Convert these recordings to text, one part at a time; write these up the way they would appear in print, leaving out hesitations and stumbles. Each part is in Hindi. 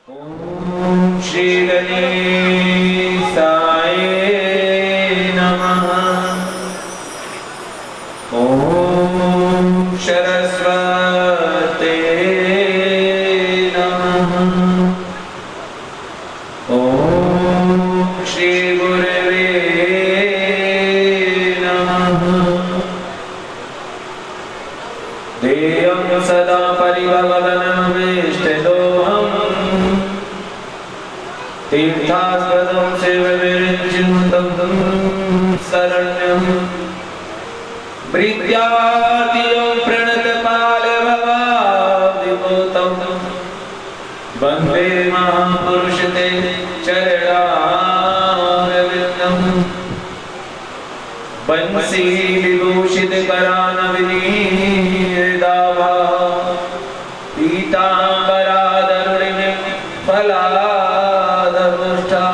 ओम श्री गणेशाय नमः। ओम सरस्वते नमः। ओम श्री गुरवे नमः। देयं सदा परिभवनमेष्टदोहम् तीर्थास्पदं सेवविरचितं शरण्यं प्रीत्यादियो प्रणतपालभवादिभूतं वन्दे महापुरुषते चरणारविन्दं बंसी विभूषितकरानविनीदाभा पीताम्बराधरुणिं फलाधमुष्टा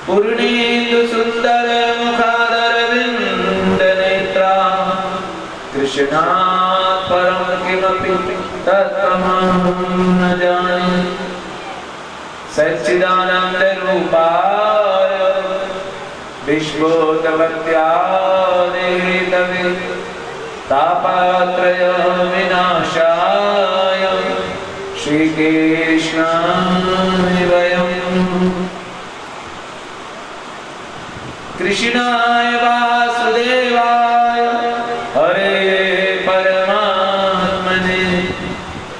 पूर्णेन्दु सुन्दर मुखादरविन्दनेत्रा कृष्णात् परं किमपि तत्त्वमहं न जाने। सच्चिदानन्दरूपाय विश्वोत्पत्त्यादिहेतवे तापत्रय विनाशाय श्रीकृष्णाय वयं कृष्णाय वासुदेवाय हरे परमात्मने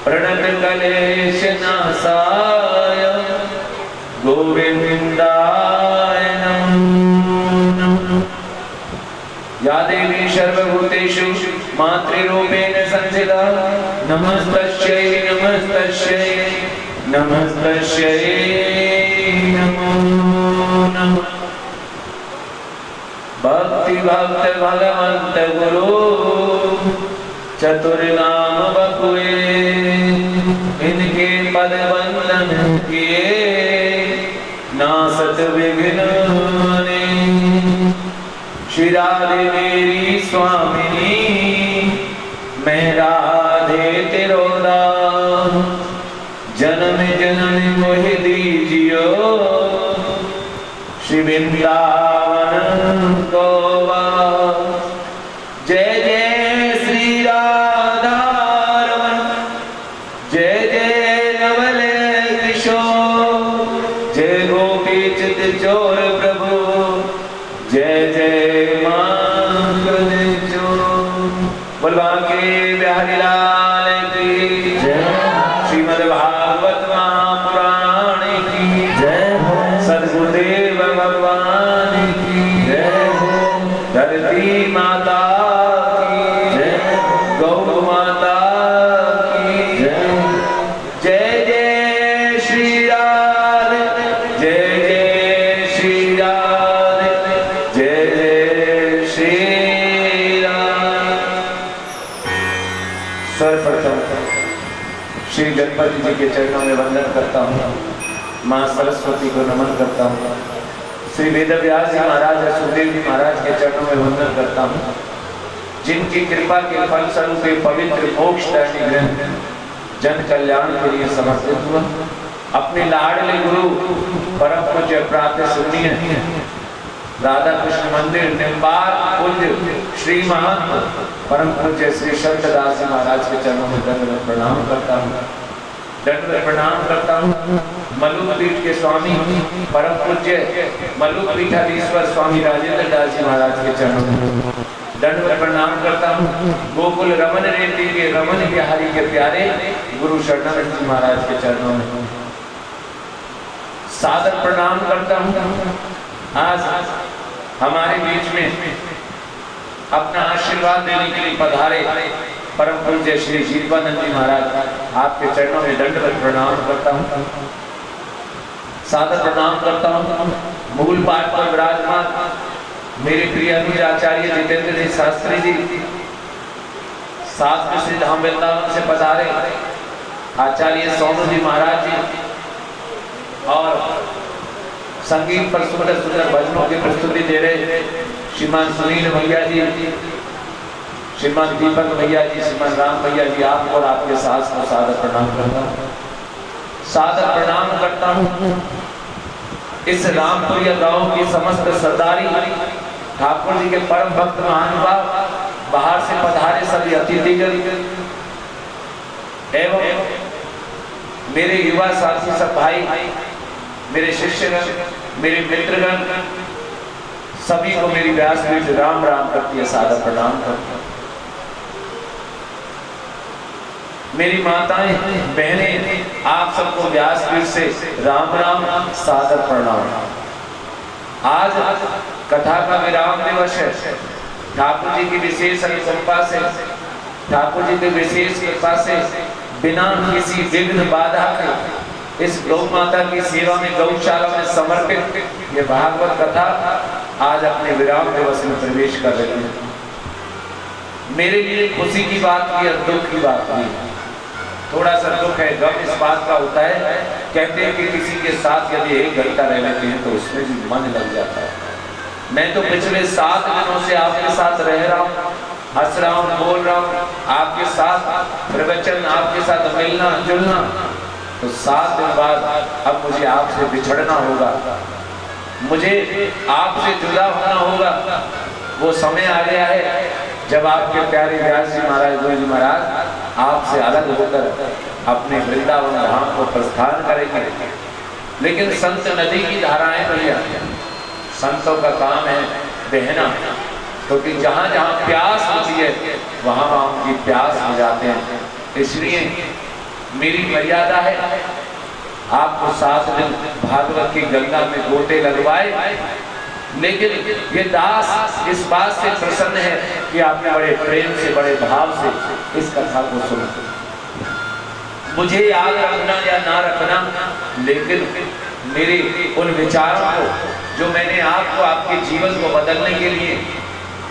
प्रणतक्लेशनाशाय गोविन्दाय नमो नमः। या देवी सर्वभूतेषु मातृरूपेण संस्थिता नमस्तस्यै नमस्तस्यै नमस्तस्यै नमो नमः। भक्ति भक्त भगवंत गुरु चतुर्नाम बकुए इनके पद वंदन किए नासत विघ्न ने। श्री राधे मेरी स्वामिनी मैं राधे तिरोदा जन्म जन्म मोहि दीजियो श्री वृंदावन गोवा। जय जय श्री राधारमण जय जय नवल किशोर जय गोपी चित चोर प्रभु जय जय बलवान के बिहारी लाल की जय। श्रीमद् भागवत महापुराण की जय। सद्गुरुदेव भगवान की जय। धरती माता की जय। गौ माता की जय। जय जय श्री राधे जय जय श्री राधे जय जय श्री। सर्वप्रथम श्री गणपति जी के चरणों में वंदन करता हूँ। माँ सरस्वती को नमन करता हूँ। श्री वेदव्यास जी महाराज सुखदेव जी महाराज के चरणों में वंदन करता हूँ, जिनकी कृपा के फलस्वरूप पवित्र मोक्षदायिनी ग्रंथ जन कल्याण के लिए समर्पित हुआ। अपने लाडले गुरु परम पूज्य प्रातः सुनिए राधा कृष्ण मंदिर निम्बार पूज्य श्री महंत परम पूज्य श्री शंकरदास जी महाराज के चरणों में दंडवत प्रणाम करता हूँ। दंडवत प्रणाम करता हूँ मलुक पीठ के स्वामी परम पूज्य मलुक पीठाधीश्वर स्वामी राजेंद्र दास जी महाराज के चरणों में दंडवत प्रणाम करता हूँ। गोकुल रमन रेड्डी के रमन बिहारी के प्यारे गुरु शरणानंद जी महाराज के चरणों में सादर प्रणाम करता हूँ। आज हमारे बीच में अपना आशीर्वाद देने के लिए पधारे परम पूज्य श्री जीवानंद जी महाराज आपके चरणों में दंडवत प्रणाम करता हूँ। सादर प्रणाम करता हूँ। मूल पाठ पर विराजमान मेरे प्रिय अनुज आचार्य जितेंद्र जी शास्त्री जी शास्त्र श्री धाम वृंदावन से पधारे आचार्य सोनू जी महाराज जी और संगीत पर सुंदर सुंदर भजनों की प्रस्तुति दे रहे श्रीमान सुनील भैया जी श्रीमान दीपक भैया जी, श्रीमान राम भैया जी, आपको और आपके सास को सादर प्रणाम करता हूँ। सादर प्रणाम करता हूँ इस रामपुरिया गांव की समस्त सरदारी, ठाकुर जी के परम भक्त महानुभाव, बाहर से पधारे सभी अतिथिगण एवं मेरे युवा साथी सब भाई, मेरे शिष्यगण, मेरे मित्रगण, सभी को मेरी व्यासपीठ राम राम करती है, सादर प्रणाम करती है। मेरी माताएं, बहनें, आप सबको व्यासपीठ से राम राम, सादर प्रणाम। आज कथा का विराम दिवस है। ठाकुर जी की विशेष अनुकंपा से, ठाकुर जी की विशेष कृपा से, बिना किसी विघ्न बाधा के इस गौ माता की सेवा में, गौशाला में समर्पित ये भागवत कथा आज अपने विराम दिवस में प्रवेश कर रही है। मेरे लिए खुशी की बात की और दुख की बात की। थोड़ा सा दुख है, गम इस बात का होता है, कहते हैं कि किसी के साथ यदि एक घंटा रह लेते हैं तो उसमें भी मन लग जाता है। मैं तो पिछले 7 दिनों से आपके साथ रह रहा हूँ, हंस रहा हूँ, बोल रहा हूँ, आपके साथ प्रवचन, आपके साथ मिलना जुलना, तो 7 दिन बाद अब मुझे आपसे बिछड़ना होगा, मुझे आपसे जुदा होना होगा। वो समय आ गया है जब आपके प्यारे व्यास जी महाराज, गुरु जी महाराज आपसे अलग होकर अपने वृंदावन धाम को प्रस्थान करेंगे। लेकिन संत नदी की धाराएं भैया, संतों का काम है बहना, क्योंकि तो जहां जहां प्यास होती है वहां वहां उनकी प्यास हो जाते हैं। इसलिए मेरी मर्यादा है आपको 7 दिन भागवत की गंगा में गोते लगवाए, लेकिन ये दास इस बात से प्रसन्न है कि आपने बड़े प्रेम से, बड़े भाव से इस कथा को सुना। मुझे याद रखना या ना रखना, लेकिन मेरे उन विचारों को जो मैंने आपको आपके जीवन को बदलने के लिए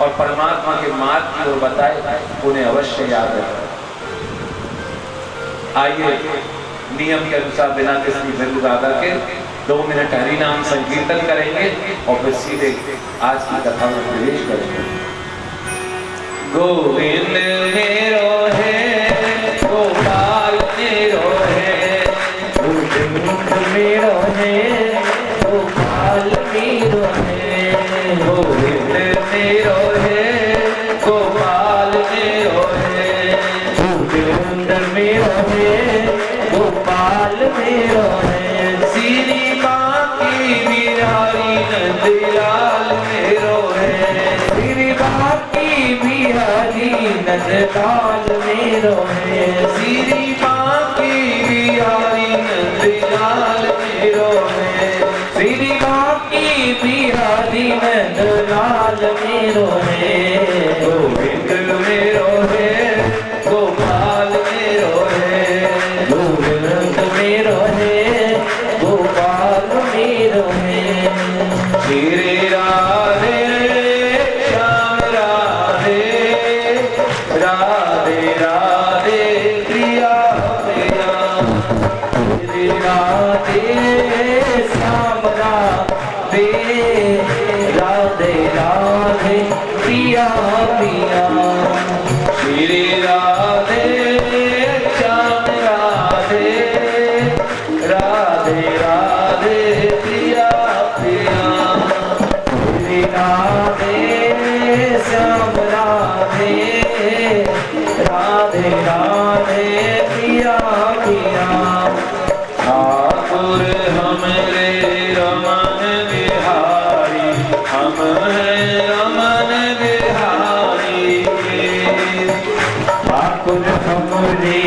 और परमात्मा के मार्ग की ओर बताए, उन्हें अवश्य याद रखना। आइए नियम के अनुसार बिना किसी बिंदु दादा के 2 मिनट हरि नाम संकीर्तन करेंगे और फिर सीधे आज की कथा में प्रवेश करेंगे। गोविंद मेरो है, गोपाल मेरो है, गोविंद मेरो है, गोपाल मेरो है, गोविंद मेरो है, गोपाल मेरो है, गोविंद मेरो है, गोपाल मेरो है, श्री बांकी बिहारी नंदलाल मेरो है, श्री बांकी बिहारी नंदलाल मेरो है, श्री बांकी बिहारी नंदलाल मेरो है, श्री बांकी बिहारी नंदलाल मेरो है, गोविंद मेरो है, गोपाल मेरो है, गोविंद मेरो है, गोपाल मेरो है, श्री राधे श्याम राधे, राधे राधे प्रिया प्रिया, श्री राधे श्याम राधे, राधे राधे प्रिया प्रिया, श्री राधे श्याम राधे, राधे राधे प्रिया प्रिया, श्री राधे श्याम राधे, राधे राधे प्रिया प्रिया। ठाकुर हमरे रमन बिहारी, हम हैं रमन बिहारी के, ठाकुर हमरे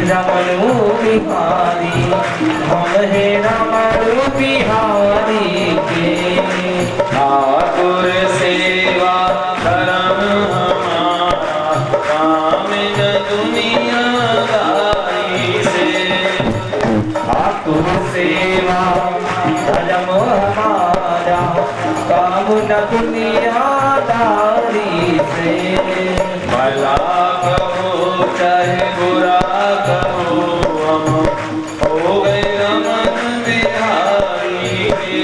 रमन बिहारी, हम हैं रमन बिहारी के, ठाकुर सेवा धर्म हमारा, काम न दुनियादारी से, ठाकुर सेवा धर्म हमारा, काम न दुनियादारी से, भला कहो चाहे बुरा कहो, हम हो गए रमन बिहारी के,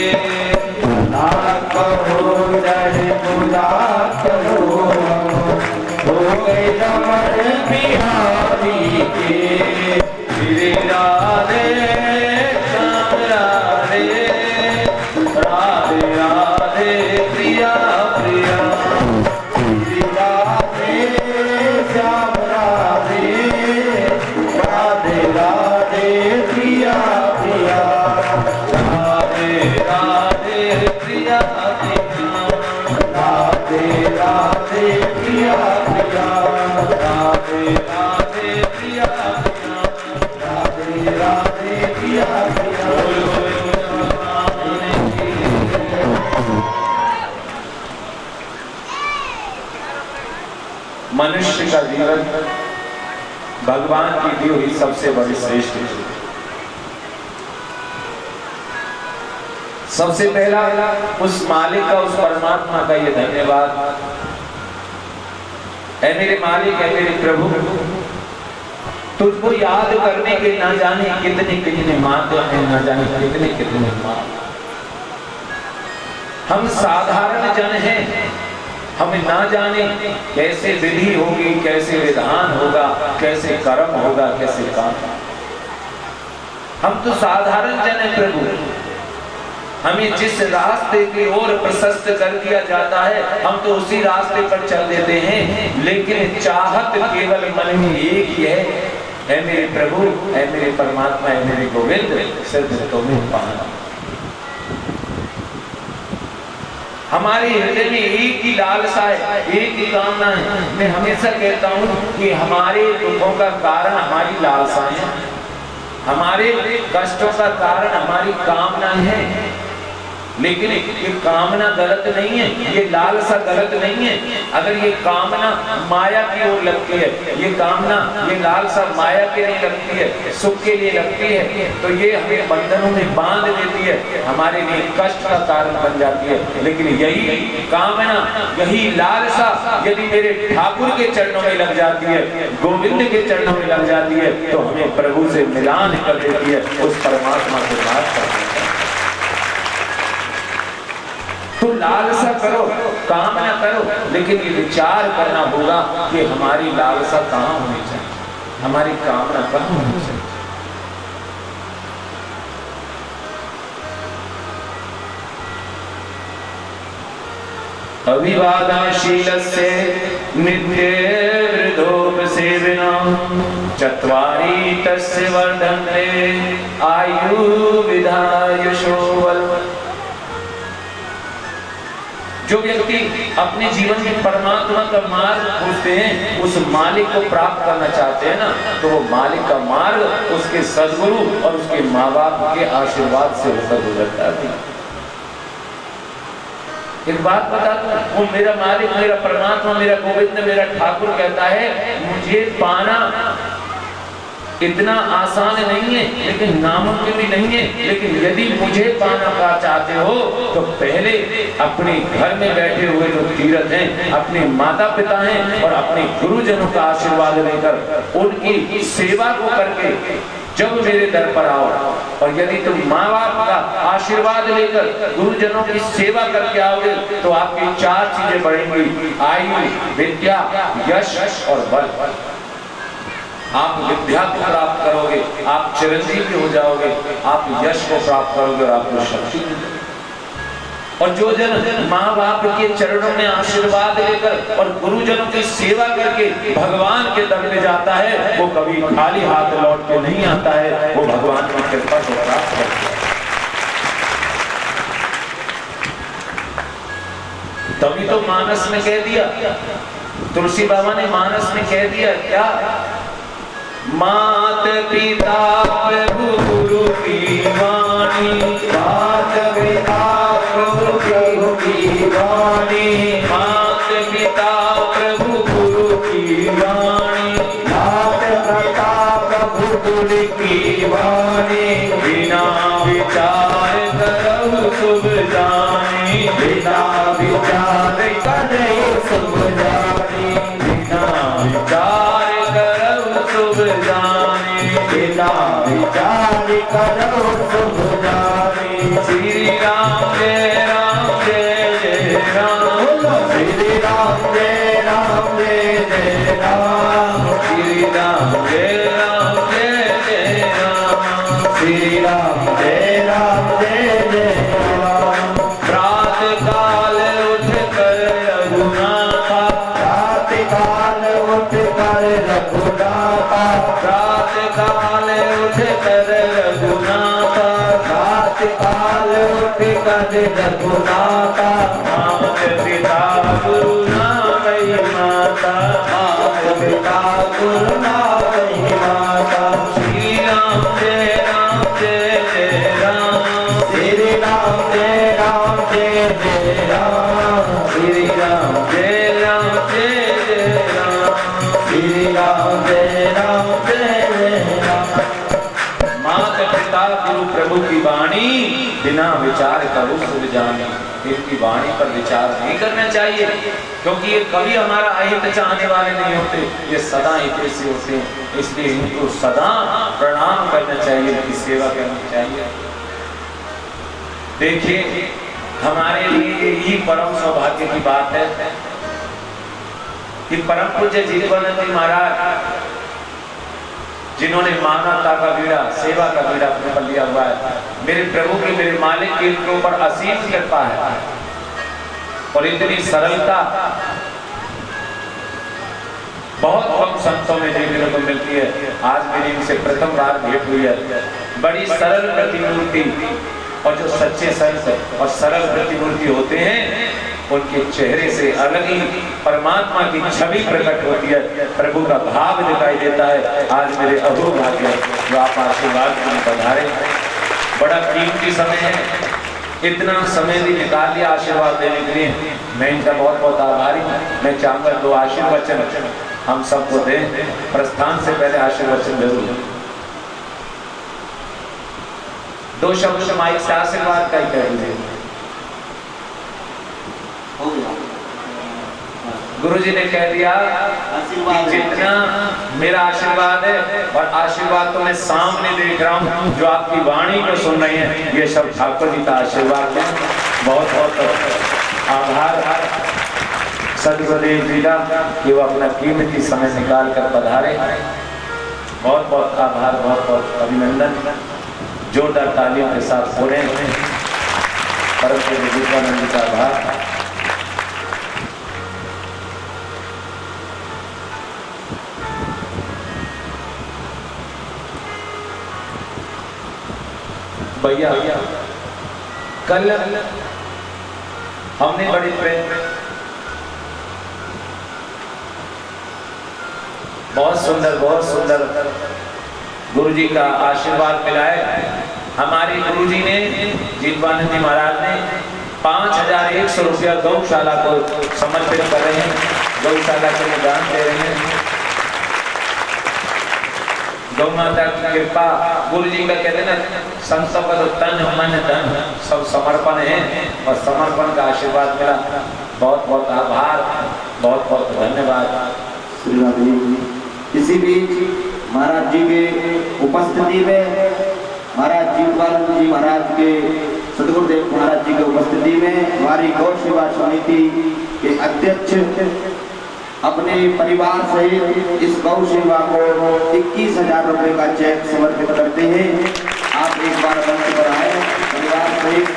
भला कहो चाहे बुरा कहो, हो गए रमन बिहारी के, श्री राधे मनुष्य का जीवन भगवान की दी हुई सबसे बड़ी श्रेष्ठ चीज। सबसे पहला उस मालिक का, उस परमात्मा का ये धन्यवाद है, मेरे मालिक है, मेरे प्रभु, तुझको याद करने के ना जाने कितने कितने माध्यम हैं, ना जाने कितने कितने मार्ग। हम साधारण जन हैं, हमें ना जाने कैसे विधि होगी, कैसे विधान होगा, कैसे कर्म होगा, कैसे काम। हम तो साधारण जन हैं प्रभु, हमें जिस रास्ते की ओर प्रशस्त कर दिया जाता है हम तो उसी रास्ते पर चल देते हैं, लेकिन चाहत केवल मन में एक ही है मेरे प्रभु, है मेरे परमात्मा, है मेरे गोविंद, सिर्फ तुम्हें पाना। हमारे हृदय में एक ही लालसा है, एक ही कामना है। मैं हमेशा कहता हूँ कि हमारे दुखों का कारण हमारी लालसाएं हैं, हमारे कष्टों का कारण हमारी कामनाएं हैं। लेकिन ये कामना गलत नहीं है, ये लालसा गलत नहीं है। अगर ये कामना माया की ओर लगती है, ये कामना, ये लालसा माया के लिए लगती है, सुख के लिए लगती है, तो ये हमें बंधनों में बांध देती है, हमारे लिए कष्ट का कारण बन जाती है। लेकिन यही कामना, यही लालसा यदि मेरे ठाकुर के चरणों में लग जाती है, गोविंद के चरणों में लग जाती है, तो हमें प्रभु से मिलान कर देती है, उस परमात्मा से बात कर देती है। तो लालसा करो, कामना करो, लेकिन ये विचार करना होगा कि हमारी लालसा कहाँ होनी चाहिए, हमारी कामना कहाँ होनी चाहिए। अभिवादनशीलस्य नित्यवृद्धोपसेविना चत्वारि तस्य वर्धन्ते आयुर्विधायशो बलम्। जो व्यक्ति अपने जीवन में परमात्मा का मार्ग खोजते हैं, उस मालिक को प्राप्त करना चाहते हैं ना, तो वो मालिक का मार्ग उसके सद्गुरु और उसके माँ बाप के आशीर्वाद से होकर गुजरता है। एक बात बता दूं, वो मेरा मालिक, मेरा परमात्मा, मेरा गोविंद, मेरा ठाकुर कहता है मुझे पाना इतना आसान नहीं है, लेकिन नामुमकिन भी नहीं है। लेकिन यदि मुझे पाना का चाहते हो तो पहले अपने घर में बैठे हुए जो तीर्थ हैं, अपने माता पिता हैं और अपने गुरुजनों का आशीर्वाद लेकर उनकी सेवा को करके जब मेरे दर पर आओ, और यदि तुम माँ बाप का आशीर्वाद लेकर गुरुजनों की सेवा करके आओगे तो आपकी चार चीजें बढ़ेंगी: आयु, विद्या, यश और बल। आप विद्या को प्राप्त करोगे, आप चिरंजीवी हो जाओगे, आप यश को प्राप्त करोगे और आपको शक्ति। और जो जन माँ बाप के चरणों में आशीर्वाद लेकर और गुरुजनों की सेवा करके भगवान के दर में जाता है, वो कभी खाली हाथ लौट के नहीं आता है, वो भगवान की कृपा को प्राप्त करता है। तभी तो मानस में कह दिया, तुलसी बाबा ने मानस में कह दिया क्या? मात पिता प्रभु गुरु की वाणी, मात पिता प्रभु की वाणी, मात पिता प्रभु गुरु की वाणी, मात पिता प्रभु गुरु की वाणी, बिना विचार करो शुभ जानी, बिना विचार करो शुभ जानी, बिना विचार शुभ जानी, बिना विचार करो शुभ जानी। श्री राम जय राम जय जय राम, श्री राम जय राम जय जय राम, श्री राम जय राम जय जय राम, श्री राम जय राम जय जय राम। प्रातः काल उठ कर रघुनाथा, प्रातः काल उठ कर रघुनाथा, प्रातः काल उठ कर रघुनाथा, प्रातः काल उठ कर रघुनाथा, मात पिता गुरु नामई माता, मात पिता गुरु नामई माता। श्री राम जय राम जय जय राम, श्री राम जय राम जय जय राम, श्री राम जय राम जय जय राम, गुरु प्रभु की वाणी बिना विचार करो सुध जानी। इनकी वाणी पर विचार नहीं करना चाहिए, क्योंकि ये कभी हमारा अहित चाहने वाले नहीं होते, ये सदा हित से होते हैं। इसलिए इनको सदा प्रणाम करना चाहिए, इनकी सेवा करनी चाहिए। देखिए, हमारे लिए यही परम सौभाग्य की बात है कि परम पूज्य जीवानंद महाराज, जिन्होंने मानवता का बीड़ा, सेवा का बीड़ा अपने पर लिया हुआ है, मेरे प्रभु के, मेरे मालिक के इनके ऊपर असीम कृपा है और इतनी सरलता बहुत कम संतों में देखने को मिलती है। आज मेरी इनसे प्रथम बार भेंट हुई है। बड़ी सरल प्रतिमूर्ति, और जो सच्चे संत और सरल प्रतिमूर्ति होते हैं, उनके चेहरे से अलग ही परमात्मा की छवि प्रकट होती है, प्रभु का भाव दिखाई देता है। आज मेरे अहोभाग्य जो आप आशीर्वाद में पधारे, बड़ा कीमती समय है, इतना समय भी निकाल लिया आशीर्वाद देने के लिए, मैं इनका बहुत बहुत आभारी हूँ। मैं चाहूंगा दो आशीर्वचन हम सबको दें, प्रस्थान से पहले आशीर्वचन जरूर, दो शब्द माइक से आशीर्वाद का ही कह दीजिए। गुरु जी ने कह दिया कि जितना मेरा आशीर्वाद है, और आशीर्वाद तो मैं सामने देख रहा हूँ, जो आपकी वाणी को सुन रही है, ये सब ठाकुर जी का आशीर्वाद है। बहुत बहुत आभार सदगुरुदेव जी का कि वो अपना कीमती समय निकाल कर पधारे। बहुत बहुत आभार, बहुत बहुत अभिनंदन। जोरदार तालियों के साथ बोले परम पूज्य जीवानंद जी का आभार। भैया, कल हमने बड़ी प्रेम, बहुत सुंदर गुरु जी का आशीर्वाद मिला है। हमारे गुरु जी ने, जीवानंद जी महाराज ने 5100 रुपया गौशाला को समर्पित कर रहे हैं, गौशाला के लिए दान दे रहे हैं। गौ माता की कृपा, गुरु जी का कहते हैं ना, संतों का तो तन मन धन सब समर्पण है, और समर्पण का आशीर्वाद मिला। बहुत बहुत आभार, बहुत बहुत धन्यवाद। इसी बीच महाराज जी के उपस्थिति में, महाराज जीवानंद जी महाराज के, सदगुरुदेव महाराज जी के उपस्थिति में हमारी गौ सेवा समिति के अध्यक्ष अपने परिवार सहित इस गौ सेवा को 21,000 रुपए का चेक समर्पित करते हैं। आप एक बार मंच पर आए परिवार सहित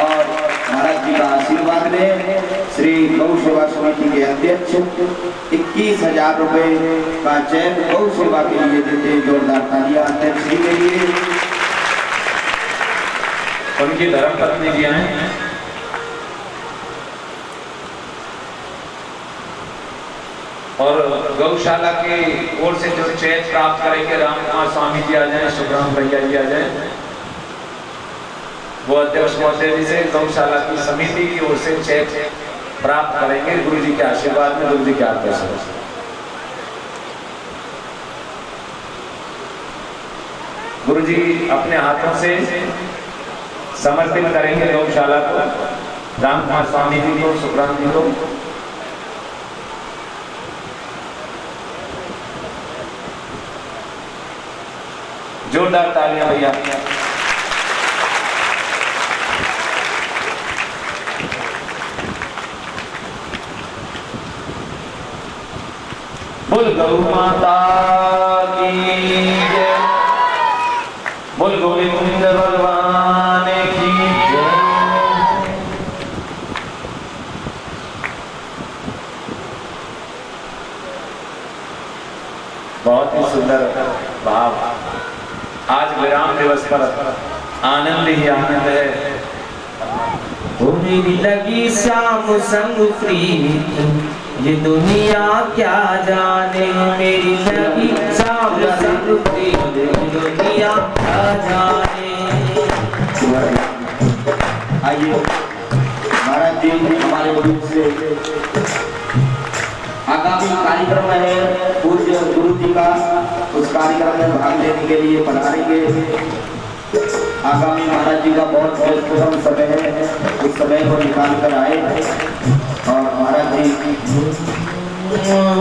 और महाराज जी का आशीर्वाद लें। श्री गौ सेवा समिति के अध्यक्ष 21,000 रुपए का चेक गौ सेवा के लिए देते हैं। जोरदार तालियां अध्यक्ष जी के लिए। उनकी धर्मपत्नी जी आए। और गौशाला की ओर से जो चेक प्राप्त करेंगे, राम कुमार स्वामी जी आ जाए, सुब्रह्म भैया जी आ जाए, वो अध्यक्ष महोदय जी से गौशाला की समिति की ओर से चेक प्राप्त करेंगे गुरु जी के आशीर्वाद में, गुरु जी के आदेश से। गुरु जी अपने हाथों से समर्पित करेंगे गौशाला को, राम कुमार स्वामी जी को, सुब्रह्म जी को। जोरदार तालियां भैया। बोल गौ माता की जय, बोल गोविंद भगवान की जय। बहुत ही सुंदर भाव। आज विराम दिवस पर आनंद ही आनंद है। मेरी लगी शाम संग प्रीत, ये दुनिया क्या जाने। मेरी लगी शाम संग प्रीत, ये दुनिया क्या जाने। आइए महाराज जी हमारे गुरु से आगामी कार्यक्रम है पूज्य गुरु जी का, उस कार्यक्रम में भाग लेने के लिए पधारेंगे। आगामी महाराज जी का बहुत व्यस्ततम समय है, उस समय को निकाल कर आए और महाराज जी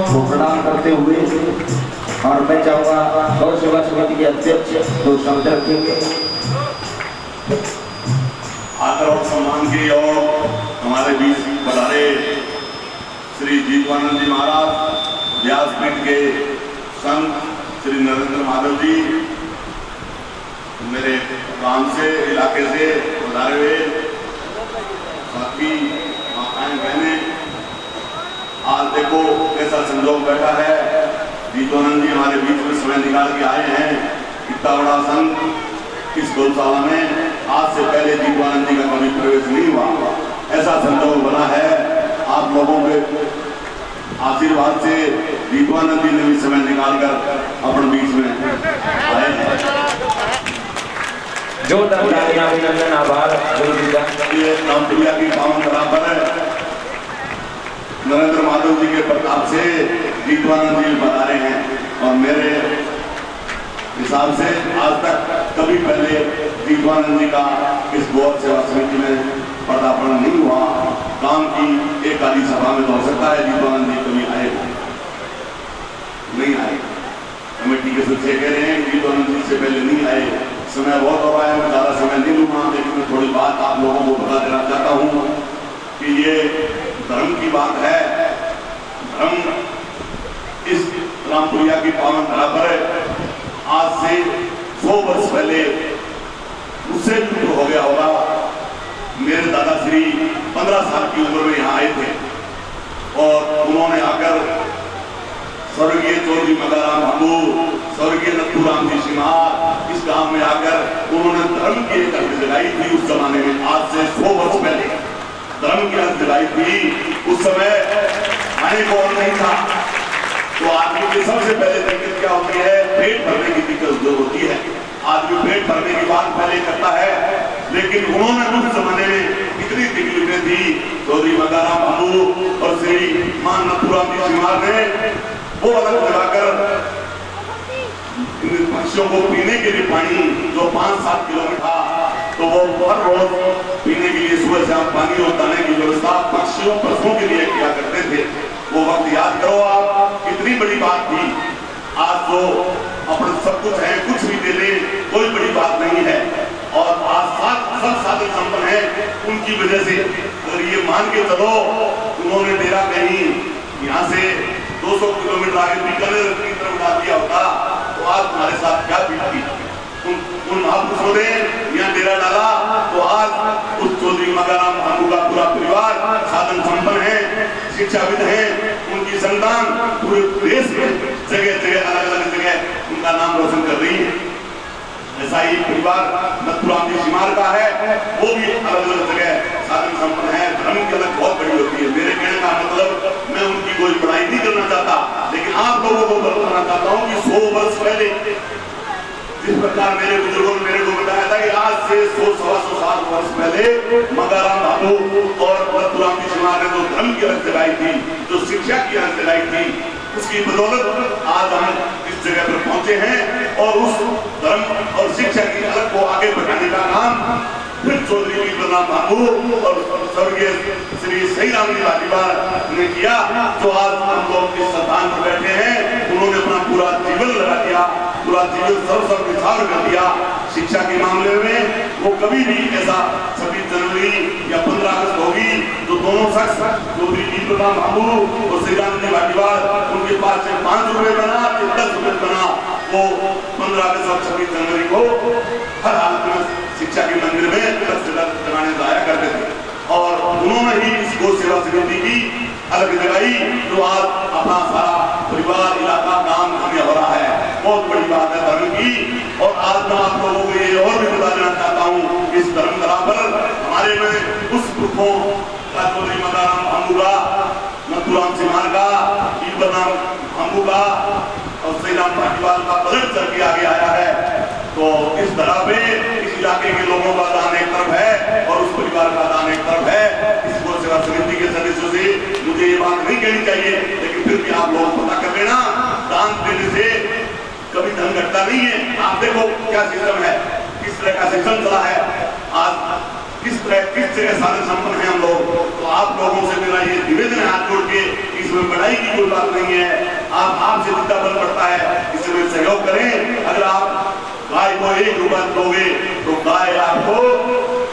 को प्रणाम करते हुए, और मैं चाहूँगा गौ सेवा समिति के अध्यक्ष तो शब्द रखेंगे। आदर और सम्मान की और हमारे बीच पधारे श्री जीतवानंद जी महाराज, व्यासपीठ के संत श्री नरेंद्र माधव जी, मेरे गांव से इलाके से पधारे हुए साथी माताएं बहनें, आज देखो कैसा संजोग बैठा है। जीतवानंद जी हमारे बीच में समय निकाल के आए हैं। इतना बड़ा संत इस गौशाला में आज से पहले जीतवानंद जी का कभी प्रवेश नहीं हुआ, ऐसा संजोग बना है। आप लोगों के आशीर्वाद से जीतवानंद जी ने भी समय निकालकर अपने बीच में आए हैं। जोरदार तालियां, अभिनंदन, आभार गुरु जी का। ये रामपुरिया की पावन धरा पर नरेंद्र माधव जी के प्रताप से जीतवानंद जी बता रहे हैं, और मेरे हिसाब से आज तक कभी पहले जीतवानंद जी का इस गौ सेवा समिति में पदार्पण नहीं हुआ। काम की एक आधी सभा में तो हो सकता है जीतवानंद जी कभी आए नहीं आए। कमेटी के सदस्य कह रहे हैं जीतवानंद जी से पहले नहीं आए। समय बहुत हो रहा है, मैं ज़्यादा समय नहीं लूँगा, लेकिन मैं थोड़ी बात आप लोगों को बता देना चाहता हूँ कि ये धर्म की बात है। धर्म इस रामपुरिया की पावन धरा पर आज से 100 वर्ष पहले उससे शुरू हो गया होगा। मेरे दादाश्री 15 साल की उम्र में यहाँ आए थे और उन्होंने आकर स्वर्गीय चौधरी मदाराम बाबू, स्वर्गीय नथुराम जी सिमार, इस गांव में आकर उन्होंने धर्म की एक अर्थ जगाई थी। उस जमाने में आज से 100 वर्ष पहले धर्म की अर्थ जगाई थी। उस समय खाने को और नहीं था, तो आदमी की सबसे पहले दिक्कत क्या होती है? पेट भरने की दिक्कत जो होती है। आदमी पेट भरने की बात पहले करता है, लेकिन उन्होंने उस जमाने में इतनी तकलीफें थी। चौधरी मदाराम बाबू और श्री मां नथुराम जी सिमार ने वो अलग लगाकर पक्षियों को पीने के लिए पानी जो 5-7 किलोमीटर था, तो वो हर रोज पीने के लिए सुबह शाम पानी और दाने की व्यवस्था पक्षियों पशुओं के लिए किया करते थे। वो वक्त याद करो आप, कितनी बड़ी बात थी। आज तो अपने सब कुछ है, कुछ भी दे दे कोई बड़ी बात नहीं है, और आज सब साधन संपन्न है उनकी वजह से। और ये मान के चलो, उन्होंने डेरा कहीं यहाँ से 200 किलोमीटर आगे बीकानेर की तरफ डाल दिया होता, तो आज हमारे साथ क्या बीतती। उन महापुरुषों ने यहाँ डेरा डाला, तो आज उस चौधरी मदाराम बाबू का पूरा परिवार साधन संपन्न है, शिक्षाविद है, उनकी संतान पूरे देश में जगह जगह अलग अलग जगह उनका नाम रोशन कर रही है। ऐसा ही परिवार नथुराम जी सिमार का है, वो भी अलग अलग जगह साधन संपन्न है। धर्म की अलग बहुत बड़ी होती है। मेरे कहने का मतलब, मैं उनकी कोई बड़ाई नहीं करना चाहता, लेकिन आप लोगों को बताना चाहता हूँ कि 100 वर्ष पहले जिस प्रकार मेरे बुजुर्गों ने मेरे को बताया था कि आज से 100-125 वर्ष पहले मदाराम बाबू और नथुराम जी सिमार ने जो धर्म की अर्थ जगाई थी, जो शिक्षा की अर्थ जगाई थी, उसकी बदौलत आज हम इस जगह पर पहुंचे हैं। और उस धर्म और शिक्षा की अलग को आगे बढ़ाने का काम फिर चौधरी मदाराम बाबू और स्वर्गीय श्री सही राम जी वालीवाल ने किया। जो आज हम लोग इस स्थान पर बैठे हैं, उन्होंने अपना पूरा जीवन लगा दिया, पूरा जीवन सर्व विचार कर दिया शिक्षा के मामले में। वो कभी भी ऐसा 26 जनवरी या 15 अगस्त होगी, जो दोनों शख्स चौधरी मदाराम बाबू और श्री राम जी वालीवाल, उनके पास से 5 रुपए बना या 10 रुपए बना, वो 15 अगस्त और 26 जनवरी को हर हालत में शिक्षा के मंदिर में जगाने जाया करते थे। और उन्होंने ही इस गौ सेवा समिति की अलग जगाई, जो आज अपना सारा परिवार, इलाका, काम धन्य हो रहा है। बहुत बड़ी बात है धर्म की। और आज मैं आप लोगों को ये और भी बता देना चाहता हूँ, इस धर्म धरा पर हमारे में उस पुरखों चौधरी मदाराम बाबू का, नथुराम सिमार का, ईश्वरनाम बाबू का और श्री राम पाटीवाल का पलट चल के आगे आया है। तो इस तरह पे इस इलाके के लोगों का दान एक तरफ है और उस परिवार का दान एक तरफ है। इस गौ सेवा समिति के सदस्यों से मुझे ये बात नहीं कहनी चाहिए, लेकिन फिर भी आप लोग पता कर लेना, दान देने से कभी धन घटता नहीं है। आप देखो क्या सिस्टम है, किस तरह का सिस्टम चला है, आज किस जगह साधन संपन्न है हम लोग। तो आप लोगों से मेरा ये निवेदन है हाथ जोड़ के, इसमें बड़ाई की कोई बात नहीं है। आपसे जितना बल पड़ता है इसमें सहयोग करें। अगर आप गाय को 1 रुपया दोगे तो गाय आपको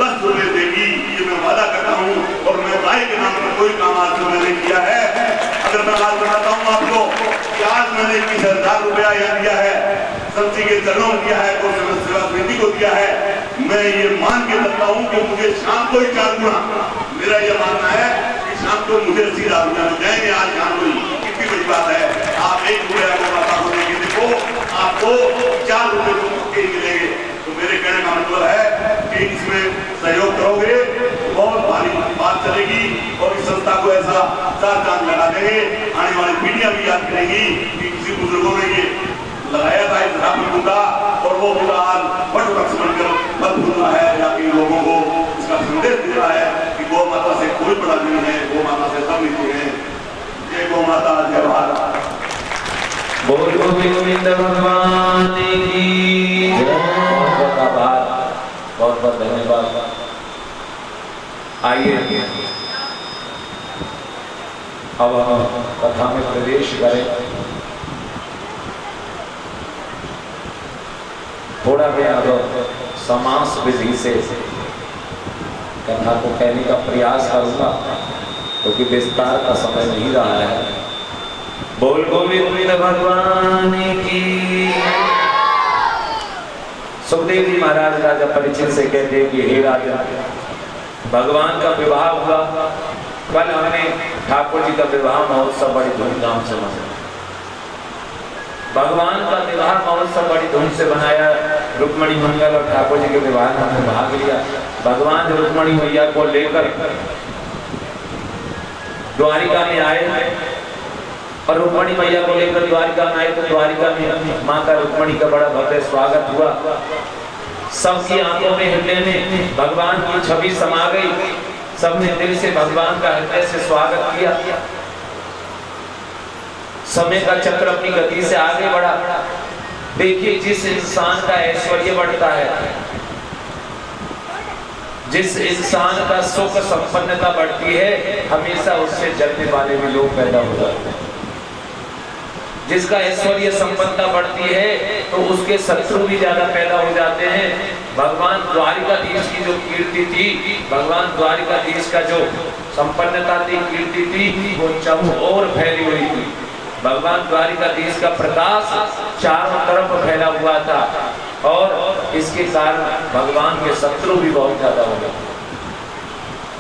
10 रुपए देगी, ये मैं वादा करता हूँ। और मैं गाय के नाम पर कोई काम आज तक मैंने किया है। अगर मैं बात बताता हूँ आपको कि आज मैंने 20,000 रुपया यहाँ दिया है, संत के चरणों में दिया है, तो सेवा समिति को दिया है। मैं ये मान के रखता हूँ कि मुझे शाम को ही 4 गुना, मेरा ये मानना है कि शाम को मुझे 80,000 रुपया मिल जाएंगे। आज शाम को कितनी बड़ी बात है। आप 1 रुपया को बाबा को देंगे, देखो आपको 4 रुपये तो पक्के ही मिलेंगे। तो मेरे कहने का मतलब है कि इसमें सहयोग करोगे तो बहुत भारी बात चलेगी और इस संस्था को ऐसा 4 चांद लगा देंगे। आने वाली पीढ़ियां भी याद करेंगी कि किसी बुजुर्गों ने ये लगाया था इस राम का, और वो पूरा आज वट वृक्ष बनकर फल फूल रहा है, या कि लोगों को इसका संदेश दे रहा है कि गौ माता से कोई बड़ा नहीं है, गौ माता से सब नीचे है। जय गौ माता, जय भारत। बोल गोविंद भगवान की जय। बहुत आभार, बहुत बहुत धन्यवाद। आइए अब हम कथा में प्रवेश करें। थोड़ा मैं अब समास विधि से कथा को कहने का प्रयास करूंगा, क्योंकि विस्तार का समय नहीं रहा है। बोल गोविंद भगवान की। सुखदेव जी महाराज राजा परीक्षित से कहते हैं कि हे राजा, भगवान का विवाह हुआ। कल हमने ठाकुर जी का विवाह महोत्सव बड़ी धूमधाम से मनाया। भगवान का विवाह महोत्सव बड़ी धूम से बनाया। रुक्मणी मंगल और ठाकुर जी के विवाह में हमने भाग लिया। भगवान रुक्मणी मैया को लेकर द्वारिका में आए, और रुक्मणी मैया को लेकर द्वारिका में आए तो द्वारिका में माता रुक्मणी का बड़ा भव्य स्वागत हुआ। सबकी आंखों में हृदय में भगवान की छवि समा गई। सबने दिल से भगवान का हृदय से स्वागत किया। समय का चक्र अपनी गति से आगे बढ़ा। देखिए, जिस इंसान का ऐश्वर्य बढ़ता है, जिस इंसान का सुख संपन्नता बढ़ती है, हमेशा उससे जलने वाले भी लोग पैदा हो जाते हैं। जिसका ऐश्वर्य संपन्नता बढ़ती है तो उसके शत्रु भी ज्यादा पैदा हो जाते हैं। भगवान द्वारिकाधीश की जो कीर्ति थी, भगवान द्वारिकाधीश का जो संपन्नता थी, कीर्ति थी, वो चारों ओर फैली हुई थी। भगवान द्वारिकाधीश का प्रकाश चारों तरफ फैला हुआ था, और इसके कारण भगवान के शत्रु भी बहुत ज्यादा हो गए।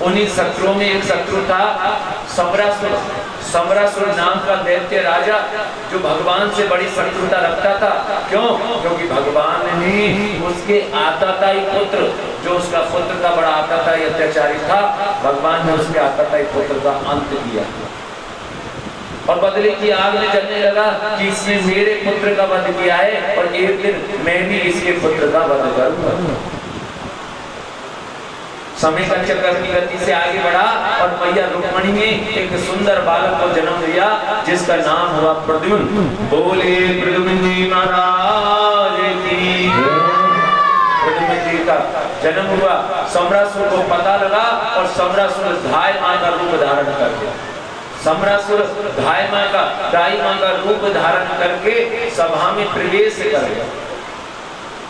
उन्हीं शत्रुओं में एक शत्रु था समरासुर। समरासुर नाम का दैत्य राजा, जो भगवान से बड़ी शत्रुता रखता था। क्यों? क्योंकि भगवान ने उसके आताताई पुत्र, जो उसका पुत्र का बड़ा आताताई अत्याचारी था, भगवान ने उसके आताताई पुत्र का अंत किया और बदले की आग में जलने लगा कि इसने मेरे पुत्र का वध किया है और एक दिन मैं भी इसके पुत्र का वध करूंगा। समय का चक्र की गति से आगे बढ़ा और मैया रुक्मणी ने एक सुंदर बालक को जन्म दिया, जिसका नाम हुआ प्रद्युम्न। बोले प्रद्युम्न जी महाराज की। प्रद्युम्न जी का जन्म हुआ। समरासुर को पता लगा और समरासुर धाय मां का रूप धारण कर गया। समरासुर धाय मां का रूप धारण करके सभा में प्रवेश कर गया।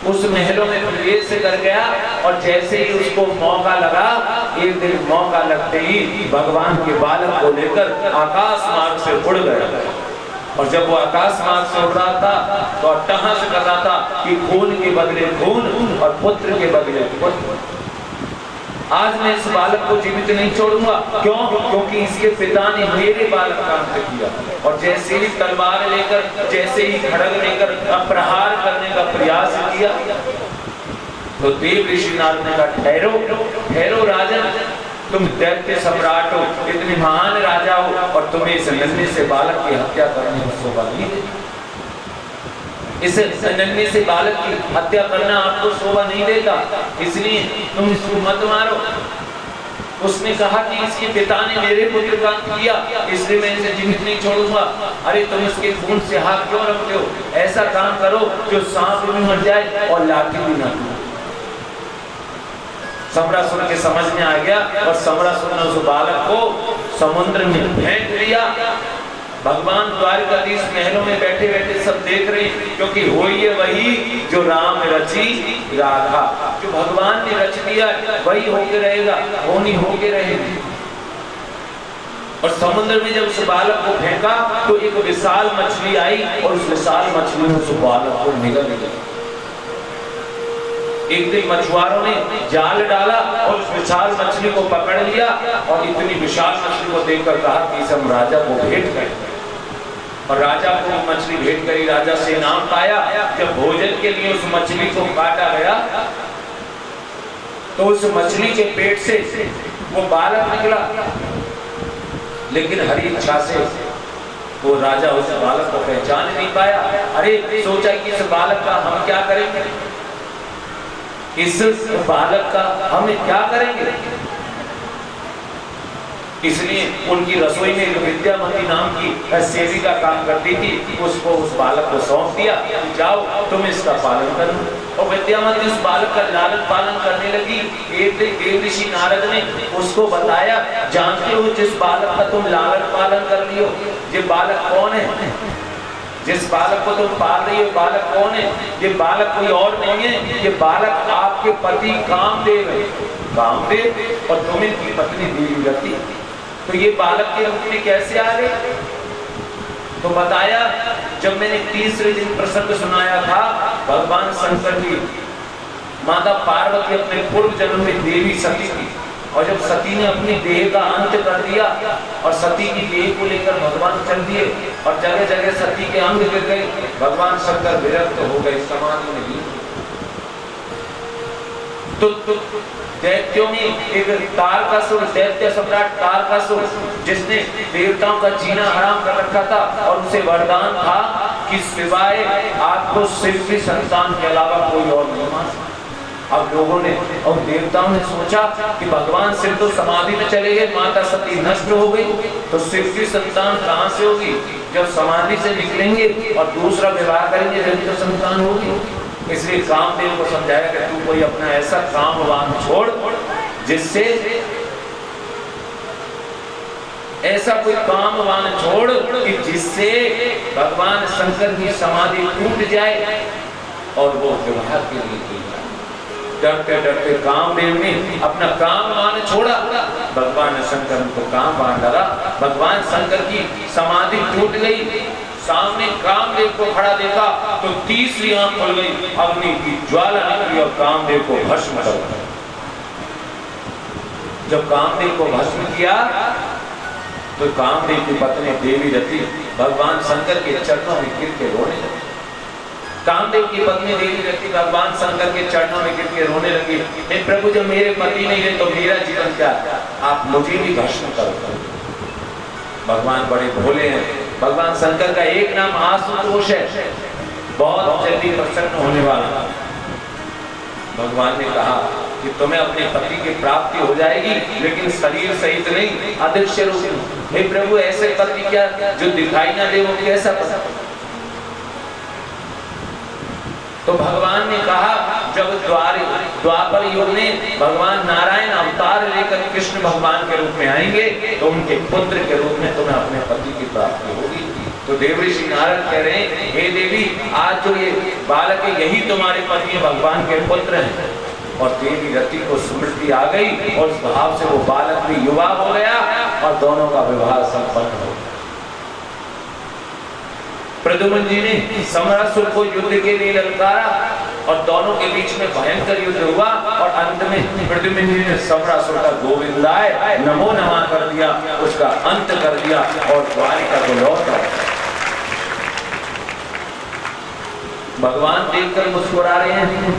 उस महलों में प्रवेश कर गया और जैसे ही उसको मौका लगा, एक दिन मौका लगते ही भगवान के बालक को लेकर आकाश मार्ग से उड़ गया। और जब वो आकाश मार्ग से उड़ रहा था तो अट्टहास कर रहा था कि खून के बदले खून और पुत्र के बदले पुत्र। आज मैं इस बालक को जीवित नहीं छोड़ूंगा। क्यों? क्योंकि इसके पिता ने मेरे बालक का अंत किया। और जैसे ही तलवार लेकर, जैसे ही खड्ग लेकर प्रहार करने का प्रयास किया तो देव ऋषि नारद ने कहा, ठहरो ठहरो राजन, तुम दैत्य सम्राट हो, इतने महान राजा हो, और तुम्हें इस नन्हे से बालक की हत्या करने को शोभा नहीं देती। इस नन्हे से बालक की हत्या करना आपको शोभा नहीं देता, इसलिए तुम इसको मत मारो। उसने कहा कि इसके पिता ने मेरे पुत्र का अंत किया, इसलिए मैं इसे जीवित नहीं छोड़ूंगा। अरे तुम इसके खून से हाथ क्यों रखते हो? ऐसा काम करो जो सांप भी मर जाए और लाठी भी ना टूटे। समरासुर के समझ में आ गया और समरासुर ने उस बालक को समुद्र में फेंक दिया। भगवान द्वारकाधीश महलों में बैठे बैठे सब देख रहे हैं, क्योंकि होई है वही जो राम रची राधा, जो भगवान ने रच दिया वही होके रहेगा, होनी होके रहेगी। और समुद्र में जब उस बालक को फेंका तो एक विशाल मछली आई और उस विशाल मछली ने उस बालक को निगल लिया। एक दिन मछुआरों ने जाल डाला और उस विशाल मछली को पकड़ लिया और इतनी विशाल मछली को देखकर कहा कि इसे हम राजा को भेंट करें। और राजा को मछली भेंट करी, राजा से इनाम पाया। जब भोजन के लिए उस मछली को काटा गया तो उस मछली के पेट से वो बालक निकला, लेकिन हरी इच्छा से वो राजा उस बालक को पहचान नहीं पाया। अरे सोचा कि इस बालक का हम क्या करेंगे, इस बालक का हम क्या करेंगे। इसलिए उनकी रसोई में एक विद्यामती नाम की सेविका काम करती थी, उसको उस बालक को सौंप दिया, जाओ तुम इसका पालन करो। और विद्यामती उस बालक का लालन पालन करने लगी। एक दिन देव ऋषि नारद ने उसको बताया, जानते हो जिस बालक का तुम लालन पालन कर रही हो ये बालक कौन है, जिस बालक को तुम पाल रही हो बालक कौन है, ये बालक कोई और नहीं है, ये बालक आपके पति कामदेव है, कामदेव और तुम इनकी पत्नी देवव्रती। तो ये बालक के रूप में कैसे आ गए। तो बताया, जब मैंने तीसरे दिन प्रसंग सुनाया था, भगवान शंकर जी माता पार्वती अपने पूर्व जन्म में देवी सती थी, और जब सती ने अपनी देह का अंत कर दिया और सती की देह को लेकर भगवान चल दिए और जगह जगह सती के अंग गिर गए, भगवान शंकर विरक्त हो गए, समाधि में लीन। तो दैत्यों में एक तारकासुर, दैत्य सम्राट तारकासुर, जिसने देवताओं का जीना हराम कर रखा था और उसे वरदान था कि सिवाय आपको शिव की संतान के अलावा कोई और नहीं मान। अब लोगों ने और देवताओं ने सोचा कि भगवान शिव तो समाधि में चले गए, माता सती नष्ट हो गई, तो शिव की संतान कहां से होगी। जब समाधि से निकलेंगे और दूसरा विवाह करेंगे जब तो संतान होगी। इसलिए कामदेव को समझाया कि तू कोई अपना ऐसा कामवान छोड़ जिससे, ऐसा कोई कामवान छोड़ कि जिससे भगवान शंकर की समाधि टूट जाए और वो विवाह के लिए डरते डरते कामदेव ने अपना कामवान छोड़ा। भगवान शंकर को कामवान लगा, भगवान शंकर की समाधि टूट गई। सामने कामदेव को खड़ा देखा तो तीसरी आंख खुल गई, अग्नि की ज्वाला निकली और कामदेव को भस्म कर दिया। जब कामदेव को भस्म किया तो कामदेव की पत्नी देवी रति भगवान शंकर के चरणों में गिर के रोने लगी। कामदेव की पत्नी देवी रति भगवान शंकर के चरणों में गिर के रोने लगी, हे प्रभु जब मेरे पति नहीं है तो मेरा जीवन क्या, आप मुझे भी भस्म करो। भगवान बड़े भोले हैं। भगवान शंकर का एक नाम आशुतोष है, बहुत जल्दी प्रसन्न होने वाला। भगवान ने कहा कि तुम्हें अपने पति की प्राप्ति हो जाएगी, लेकिन शरीर सहित नहीं, अदृश्य रूप में। हे प्रभु ऐसे पति क्या जो दिखाई ना दे, वो कैसा पति। तो भगवान ने कहा, जब द्वापर युग में भगवान नारायण अवतार लेकर कृष्ण भगवान के रूप में आएंगे तो उनके पुत्र के रूप में तुम्हें अपने पति की प्राप्ति होगी। तो देवऋषि नारद कह रहे हैं, हे देवी आज जो ये बालक है यही तुम्हारे पति भगवान के पुत्र हैं। और देवी रति को स्मृति आ गई और उस भाव से वो बालक भी युवा हो गया और दोनों का विवाह संपन्न हो गया। प्रद्युम्न जी ने समरासुर को युद्ध के लिए ललकारा और दोनों के बीच में भयंकर युद्ध हुआ और अंत में प्रद्युम्न जी ने समरासुर का गोविंदाय नमो नमः कर दिया, उसका अंत कर दिया और द्वारिका को लौट आए। भगवान देखकर मुस्कुरा रहे हैं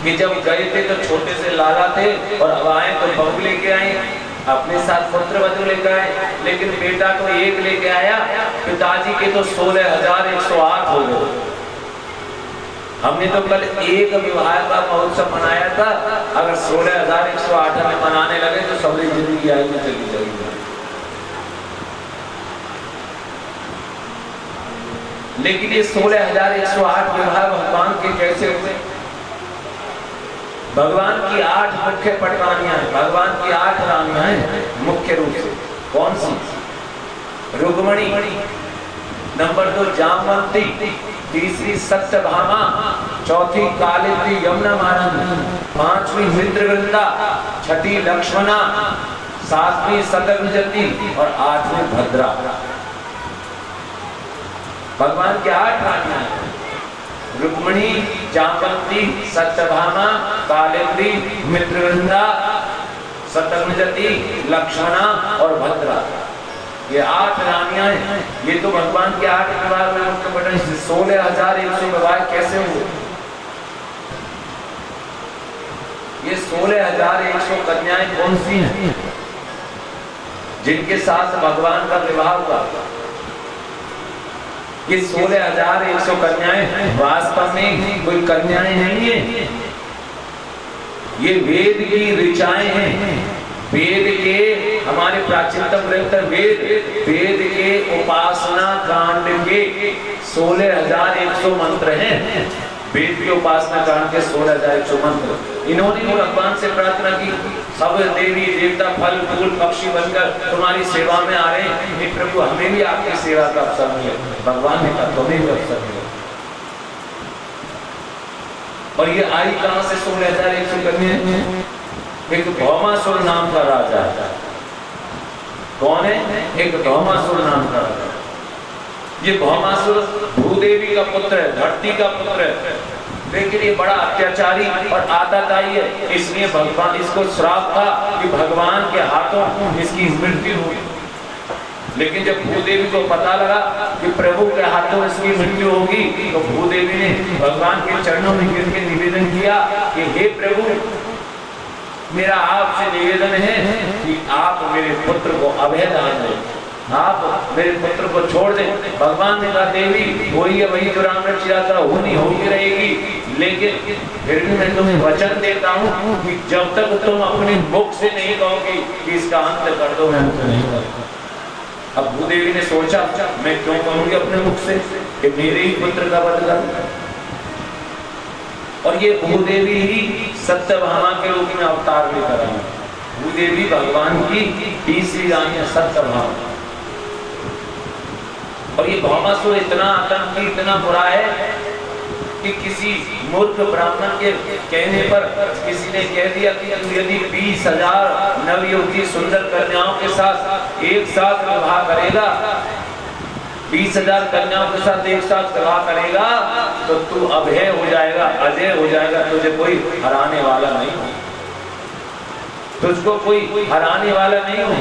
कि जब गए थे तो छोटे से लाला थे और अब आए तो बहू लेके आए, अपने साथ पुत्र वधू लेकर आए, लेकिन बेटा तो एक लेके आया, पिताजी के तो 16,108 हो गए। हमने तो कल एक विवाह का महोत्सव मनाया था, अगर 16,108 में मनाने लगे तो सबरी जिंदगी आई में चली जाएगी। लेकिन ये 16,108 विवाह भगवान के कैसे हुए। भगवान की 8 मुख्य पटरानियां हैं, भगवान की 8 रानियां हैं मुख्य रूप से। कौन सी? रुक्मणी, नंबर 2 जामवंती, तीसरी सत्यभामा, चौथी कालिंदी यमुना मानंद, पांचवी मित्रवृंदा, छठी लक्ष्मणा, सातवीं शतरुंजति और आठवीं भद्रा। भगवान की 8 रानियां हैं, रुक्मणी, जामवंती, सत्यभामा, कालिंदी, मित्रवृंदा, शतरुंजति, लक्ष्मणा और भद्रा। ये 8 रानियां हैं। ये तो भगवान के 8 विवाह में मुख्य पटन 16,100 विवाह कैसे हुए? ये 16,100 कन्याएं कौन सी हैं जिनके साथ भगवान का विवाह हुआ? ये 16,100 कन्याएं वास्तव में कोई कन्याएं नहीं है, ये वेद की ऋचाएं हैं। वेद के हमारे प्राचीनतम ग्रंथ वेद के उपासना कांड के 16,100 मंत्र हैं। वेद के उपासना कांड के 16,100 मंत्र इन्होंने भी भगवान से प्रार्थना की, सब देवी देवता फल फूल पक्षी बनकर तुम्हारी सेवा में आ रहे हैं, हे प्रभु हमें भी आपकी सेवा का अवसर मिले। भगवान ने कहा तुम्हें भी अवसर मिले। और ये आई कहां से 16,100 कन्याएं? एक भौमासुर नाम का राजा है। कौन है? एक भौमासुर नाम का राजा। ये भौमासुर भूदेवी का पुत्र है, धरती का पुत्र है, लेकिन ये बड़ा अत्याचारी और आताताई है। इसलिए भगवान इसको श्राप था कि भगवान के हाथों इसकी मृत्यु होगी। लेकिन जब भूदेवी को पता लगा कि प्रभु के हाथों इसकी मृत्यु होगी, तो भूदेवी ने भगवान के चरणों में गिर के निवेदन किया कि हे प्रभु, मेरा आपसे निवेदन है कि आप मेरे पुत्र को अभय दान दें, आप मेरे पुत्र को छोड़ दें। भगवान ने कहा देवी वही है, वही जो राम रचियात्रा होनी होती रहेगी, लेकिन फिर भी मैं तुम्हें वचन देता हूँ कि जब तक तुम अपने मुख से नहीं कहोगे कि इसका अंत कर दो, मैं अंत नहीं करूँगा। अब भूदेवी ने सोचा मैं क्यों कहूंगी अपने मुख से कि मेरे ही पुत्र का वध कर। और ये भूदेवी ही सत्यभामा के रूप में अवतार लेकर आई। भूदेवी भगवान की 20वीं रानी है, सत्यभामा। और ये भौमासुर इतना आतंकी, इतना बुरा है कि किसी मूर्ख ब्राह्मण के कहने पर किसी ने कह दिया कि यदि 20,000 नवयुवती सुंदर कन्याओं के साथ एक साथ विवाह करेगा, 20,000 कन्याओं के साथ एक साथ विवाह करेगा, तो तू अभय हो जाएगा, अजय हो जाएगा, तुझे कोई हराने वाला नहीं हो, तुझको कोई हराने वाला नहीं हो।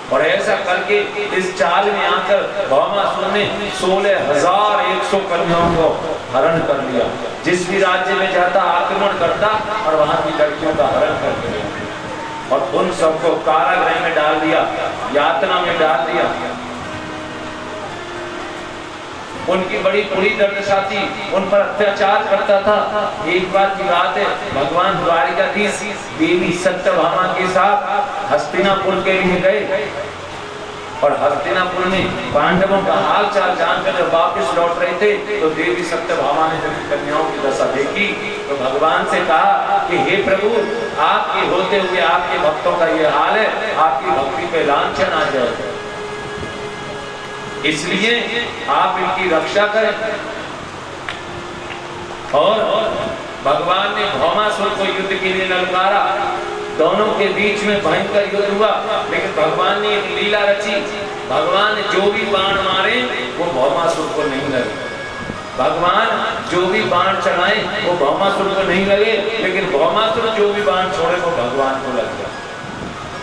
और ऐसा करके इस चाल में आकर भौमासुर ने 16,100 कन्याओं को हरण कर लिया। जिस भी राज्य में जाता आक्रमण करता और वहां की लड़कियों का हरण कर दिया और उन सबको कारागृह में डाल दिया, यातना में डाल दिया। उनकी बड़ी बुरी दर्दशा थी, उन पर अत्याचार करता था। एक बार की बात है, भगवान द्वारिकाधीश देवी सत्यभामा के साथ हस्तिनापुर के लिए गए और हस्तिनापुर में पांडवों का हाल चाल जानकर जब वापस लौट रहे थे, तो देवी सत्यभामा ने जब कन्याओं की दशा देखी तो भगवान से कहा कि हे प्रभु, आपके होते हुए आपके भक्तों का ये हाल है, आपकी भक्ति पे लांछन आ जाए, इसलिए आप इनकी रक्षा करें। और भगवान ने भौमासुर को युद्ध के लिए ललकारा। दोनों के बीच में भयंकर युद्ध हुआ, लेकिन भगवान ने एक लीला रची। भगवान ने जो भी बाण मारे वो भौमासुर को नहीं लगे, भगवान जो भी बाण चलाए वो भौमासुर को नहीं लगे, लेकिन भौमासुर जो भी बाण छोड़े वो भगवान को लग गया।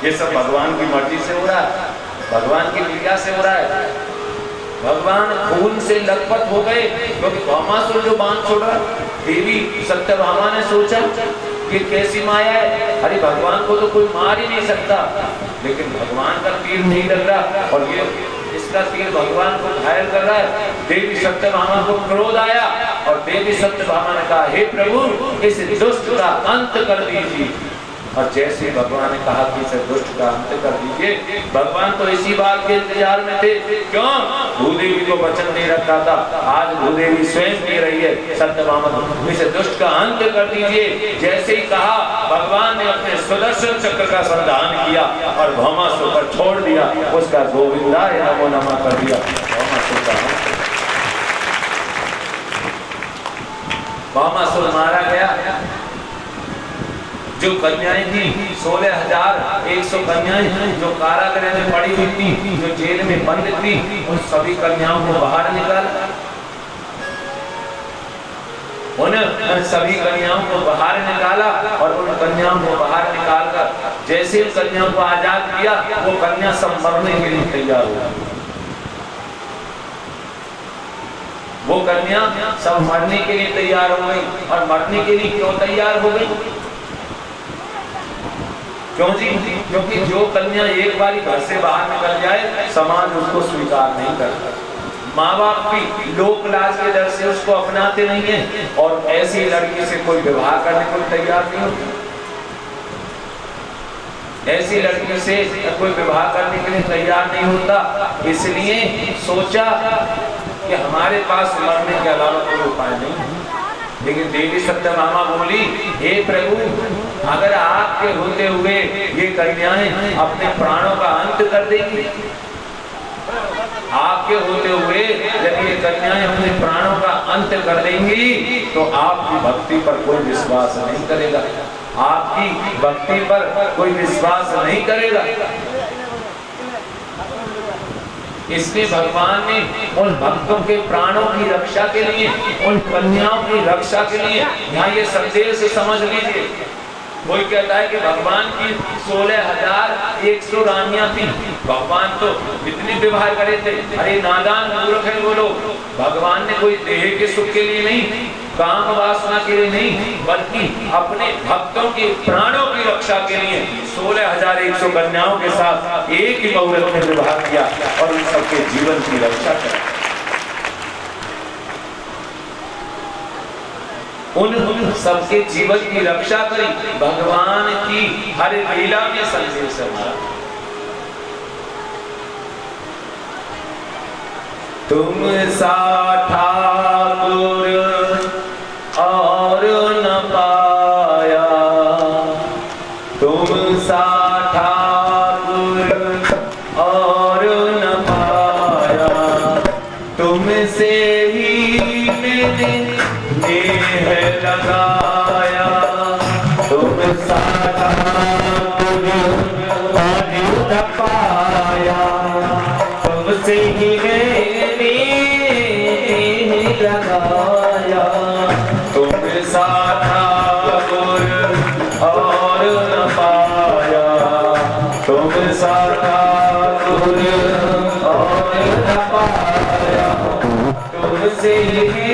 ये सब भगवान की मर्जी से हो रहा है, भगवान की लीला से हो रहा है। भगवान खून से लथपथ हो गए क्योंकि भौमासुर जो बाण छोड़ा। देवी सत्यभामा ने सोचा कि कैसी माया है, अरे भगवान को तो कोई मार ही नहीं सकता, लेकिन भगवान का तीर नहीं लग रहा और ये इसका तीर भगवान को घायल कर रहा है। देवी सत्यभामा को क्रोध आया और देवी सत्यभामा ने कहा, हे प्रभु, इस दुष्ट का अंत कर दीजिए। और जैसे भगवान ने कहा कि इसे दुष्ट का अंत कर दीजिए, भगवान तो इसी बात के इंतजार में थे। क्यों? भूदेवी को वचन दे रखा था, आज भूदेवी स्वयं कह रही है सत्यभामा इसे दुष्ट का अंत कर दीजिए। जैसे ही कहा, भगवान ने अपने सुदर्शन चक्र का संधान किया और भौमासुर पर छोड़ दिया, उसका गोविंदाय नमो नमः कर दिया। भौमासुर मारा गया। जो कन्याएं थी 16,100 कन्याएं जो कारागृह में पड़ी हुई थी, जो जेल में बंद थी, उन सभी कन्याओं को बाहर निकाला। उन सभी कन्याओं को बाहर निकाला और उन कन्याओं को बाहर निकालकर जैसे उन कन्याओं को आजाद किया, वो कन्या सब मरने के लिए तैयार हो गई। वो कन्या सब मरने के लिए तैयार हो गई। और मरने के लिए क्यों तैयार हो गई? क्यों जी? क्योंकि जो कन्या एक बार घर से बाहर निकल जाए, समाज उसको स्वीकार नहीं करता। माँ बाप भी लोक लाज के डर से उसको अपनाते नहीं है और ऐसी लड़की से कोई विवाह करने को तैयार नहीं होता। ऐसी लड़की से कोई विवाह करने के लिए तैयार नहीं होता। इसलिए सोचा कि हमारे पास मरने के अलावा कोई उपाय नहीं है। लेकिन देवी सत्यभामा बोली, हे प्रभु, अगर आपके होते हुए ये कन्याएं अपने प्राणों का अंत कर देंगी, आपके होते हुए यदि ये कन्याएं अपने प्राणों का अंत कर देंगी, तो आपकी भक्ति पर कोई विश्वास नहीं करेगा। आपकी भक्ति पर कोई विश्वास नहीं करेगा। इसलिए भगवान ने उन भक्तों के प्राणों की रक्षा के लिए, उन कन्याओं की रक्षा के लिए, यहाँ ये संदेश समझ लीजिए। कोई कहता है कि भगवान की 16,100 रानियां थी, भगवान तो इतनी विवाह करे थे। अरे नादान मूर्ख है वो लोग। भगवान ने कोई देह के सुख के लिए नहीं, काम वासना के लिए नहीं, बल्कि अपने भक्तों के प्राणों की रक्षा के लिए 16,100 कन्याओं के साथ एक ही मुहूर्त में विवाह किया और उन सबके जीवन की रक्षा की। उन सबके जीवन की रक्षा करी। भगवान की हर लीला में संदेश है। तुम सा ठाकुर और न पाया, तुम सा ठाकुर और न पाया, तुमसे ही मैंने नेह लगाया, तुम सा ठाकुर और न पाया, तुमसे ही मैंने नेह लगाया, तुम सा ठाकुर और न पाया, तुम सा ठाकुर और न पाया, तुमसे ही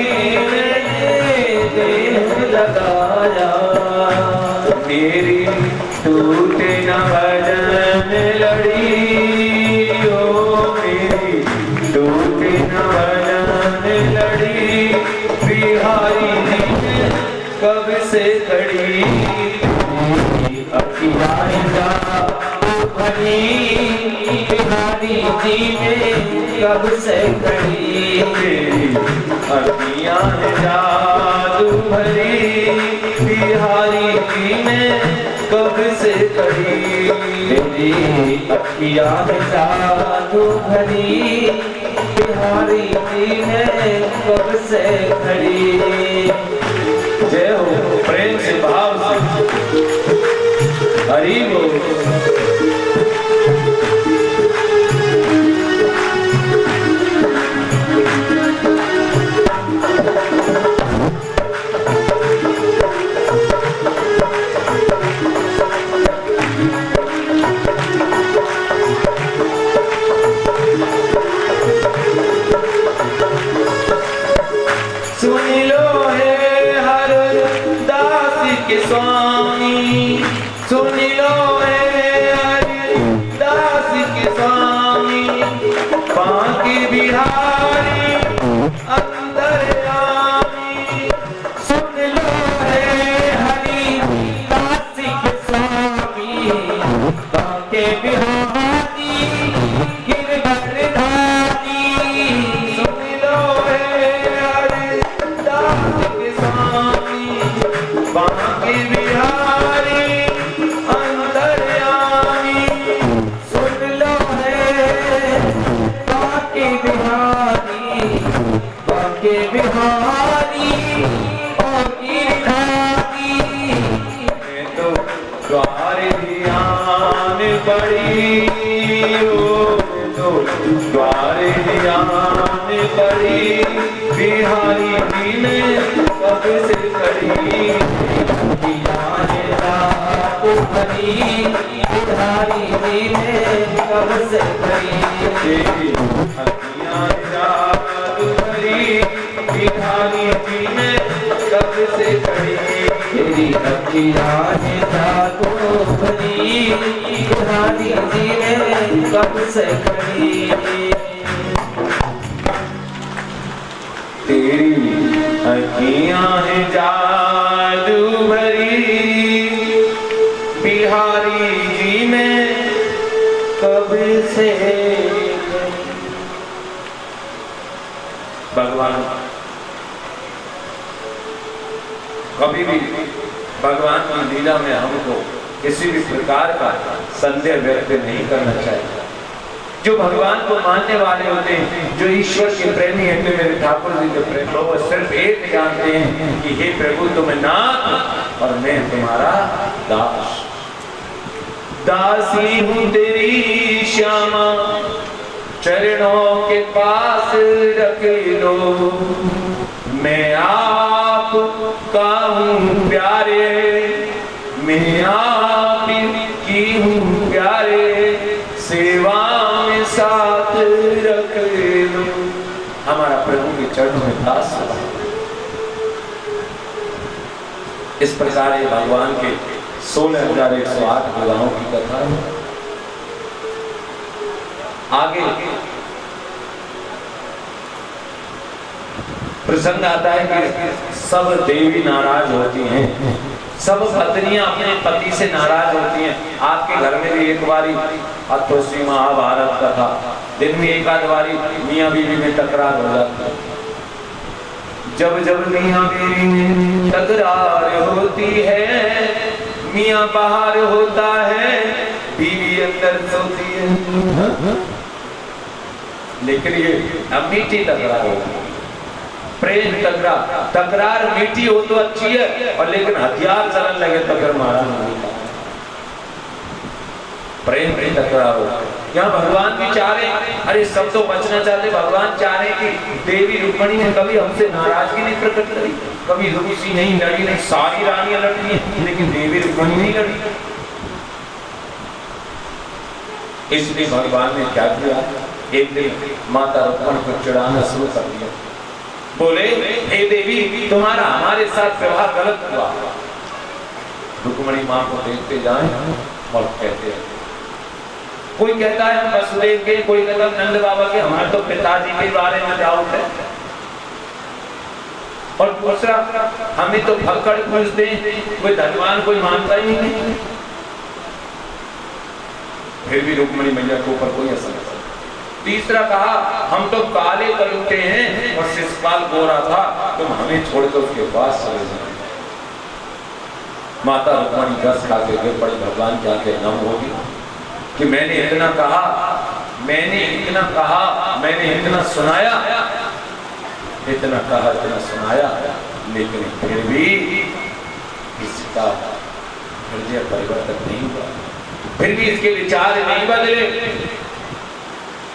लगाया। मेरी टूटे न भजन लड़ी, ओ मेरी टूटे न भजन लड़ी, बिहारी जी कब से खड़ी, अखियाँ भरी, बिहारी जी में कब से खड़ी, अखियाँ जादू भरी, बिहारी जी में कब से खड़ी, मेरी अखियाँ जादू भरी, बिहारी जी में कब से खड़ी। जय हो, प्रेम से भाव से हरि बोल। स्वामी सुन लो हरिदास के स्वामी, बांके बिहारी अंतर्यामी, सुन लो हरिदास के स्वामी। बाके बिहारी गिरधरधारी सुन लो है हरदास के स्वामी बाके बिहारी अंतर्यामी सुन लो है बाके बिहारी और गिरधारी तो द्वार ध्यान बड़ी तो द्वार ध्यान बड़ी बिहारी जी ने कब से करी बिहारी जी ने कब से करी तेरी हथियां जादू भरी बिहारी जी ने कब से करी तेरी अखियाँ जादू भरी बिहारी जी ने कब से करी तेरी अखियां हैं जादू भरी बिहारी जी ने कब से भगवान कभी भी भगवान की लीला में हमको किसी भी प्रकार का संदेह व्यक्त नहीं करना चाहिए। जो भगवान को मानने वाले होते हैं, जो ईश्वर के प्रेमी हैं, तो मेरे ठाकुर जी के प्रेमी लोग सिर्फ एक जानते हैं कि हे प्रभु तुम नाथ और मैं तुम्हारा दास, दासी हूँ तेरी श्यामा चरणों के पास रख लो, मैं आप का हूँ प्यारे, मैं आप की हूँ प्यारे, सेवा में साथ रख लो। हमारा प्रभु के चरणों में दास हो। इस प्रकार ये भगवान के 16,108 विवाहों की कथा है। आगे प्रसंग आता है कि सब देवी नाराज होती हैं, सब पत्नियां अपने पति से नाराज होती हैं। आपके घर में भी एक बारी अथोसी महाभारत का था, दिन में एक आध बारी मियाँ बीवी में तकरार हो जाती है। जब जब मियाँ बीवी में तकरार होती है, मियाँ बाहर होता है, बीवी अंदर सोती है। लेकिन ये अब मीठी तकरार होती है, प्रेम तकरार। तकरार मीठी हो तो अच्छी है, और लेकिन हथियार चलन लगे तो फिर मारा नहीं। प्रेम प्रेम तकरार हो। यहाँ भगवान भी चाह रहे, अरे सब तो बचना चाहते, भगवान चाह रहे कि देवी रुक्मिणी ने कभी हमसे नाराजगी नहीं प्रकट करी, कभी रुसी नहीं, लड़ी नहीं, सारी रानियां लड़ी हैं, लेकिन देवी रुक्मिणी नहीं लड़ी। इसलिए भगवान ने क्या किया, एक दिन माता रुक्मिणी को चिढ़ाना शुरू कर दिया। बोले, हे देवी तुम्हारा हमारे साथ व्यवहार गलत हुआ। रुक्मिणी माँ को देखते जाएं और कहते हैं, कोई कहता है हम वसुदेव के, कोई कहता है नंद बाबा के, हमारे तो पिताजी के बारे में डाउट है, और दूसरा हमें तो भक्कड़ पूछते हैं, कोई धनवान कोई मानता ही नहीं। फिर भी रुक्मिणी मैया के ऊपर कोई असर नहीं। तीसरा कहा, हम तो काले कलुटे हैं और शिशुपाल गोरा था, तुम हमें छोड़कर उसके पास चले जाओ। माता रुक्मिणी गस खा के गिर पड़ी। भगवान क्या के नम होगी कि मैंने इतना कहा, मैंने इतना कहा, मैंने इतना सुनाया, इतना कहा, इतना सुनाया, लेकिन फिर भी इसका हृदय परिवर्तन नहीं हुआ, फिर भी इसके विचार नहीं बदले।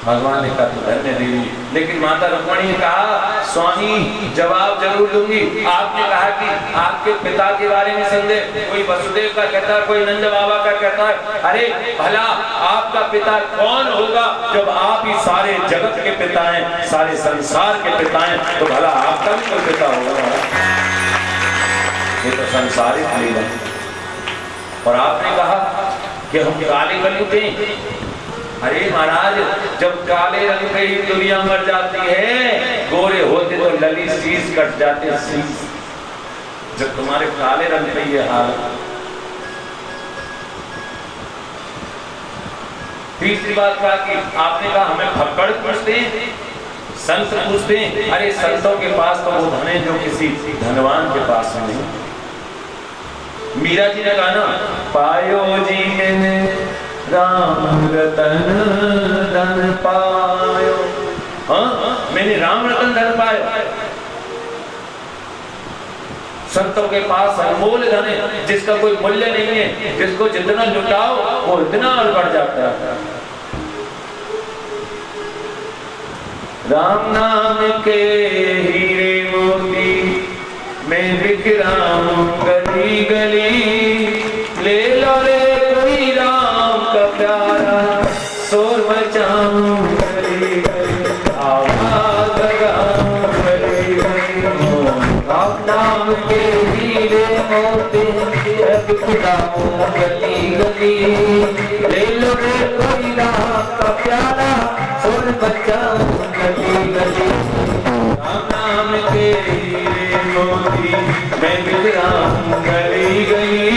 भगवान ने कहा धन्य देवी, लेकिन माता रुक्मिणी ने कहा, स्वामी जवाब जरूर दूंगी। आपने कहा कि आपके पिता के बारे में संदेह, कोई वसुदेव का कहता है, कोई नंद बाबा का कहता है। अरे भला आपका पिता कौन होगा जब आप ही सारे जगत के पिता हैं, सारे संसार के पिता हैं, तो भला आपका भी कोई पिता होगा? ये तो संसारिक लीला। और आपने कहा कि हम काले कलयुग हैं। अरे महाराज, जब काले रंग पे ही दुनिया मर जाती है, गोरे होते तो लली शीश कट जाते शीश। जब तुम्हारे काले रंग पे ये हाल, तीसरी बात कहा कि आपने कहा हमें फक्कड़ पूछते हैं, संत पूछते हैं। अरे संतों के पास तो वो धन है जो किसी धनवान के पास नहीं। मीरा जी ने कहा ना, पायो जी मैंने राम रतन धन पायो। हाँ, मैंने राम रतन धन पाया। संतों के पास अनमोल धन है जिसका कोई मूल्य नहीं है, जिसको जितना लुटाओ वो इतना और बढ़ जाता है। राम नाम के हीरे मोती मैं बिखराऊं गली गली, ले लो रे कोई राम का प्यारा शोर मचाऊं गली गली, आवाज लगाऊं गली गली। राम नाम के हीरे मोती मैं बिखराऊं गली गली, ले लो रे कोई राम का प्यारा शोर मचाऊं गली गली। राम नाम के हीरे मोती मैं बिखराऊं गली गली,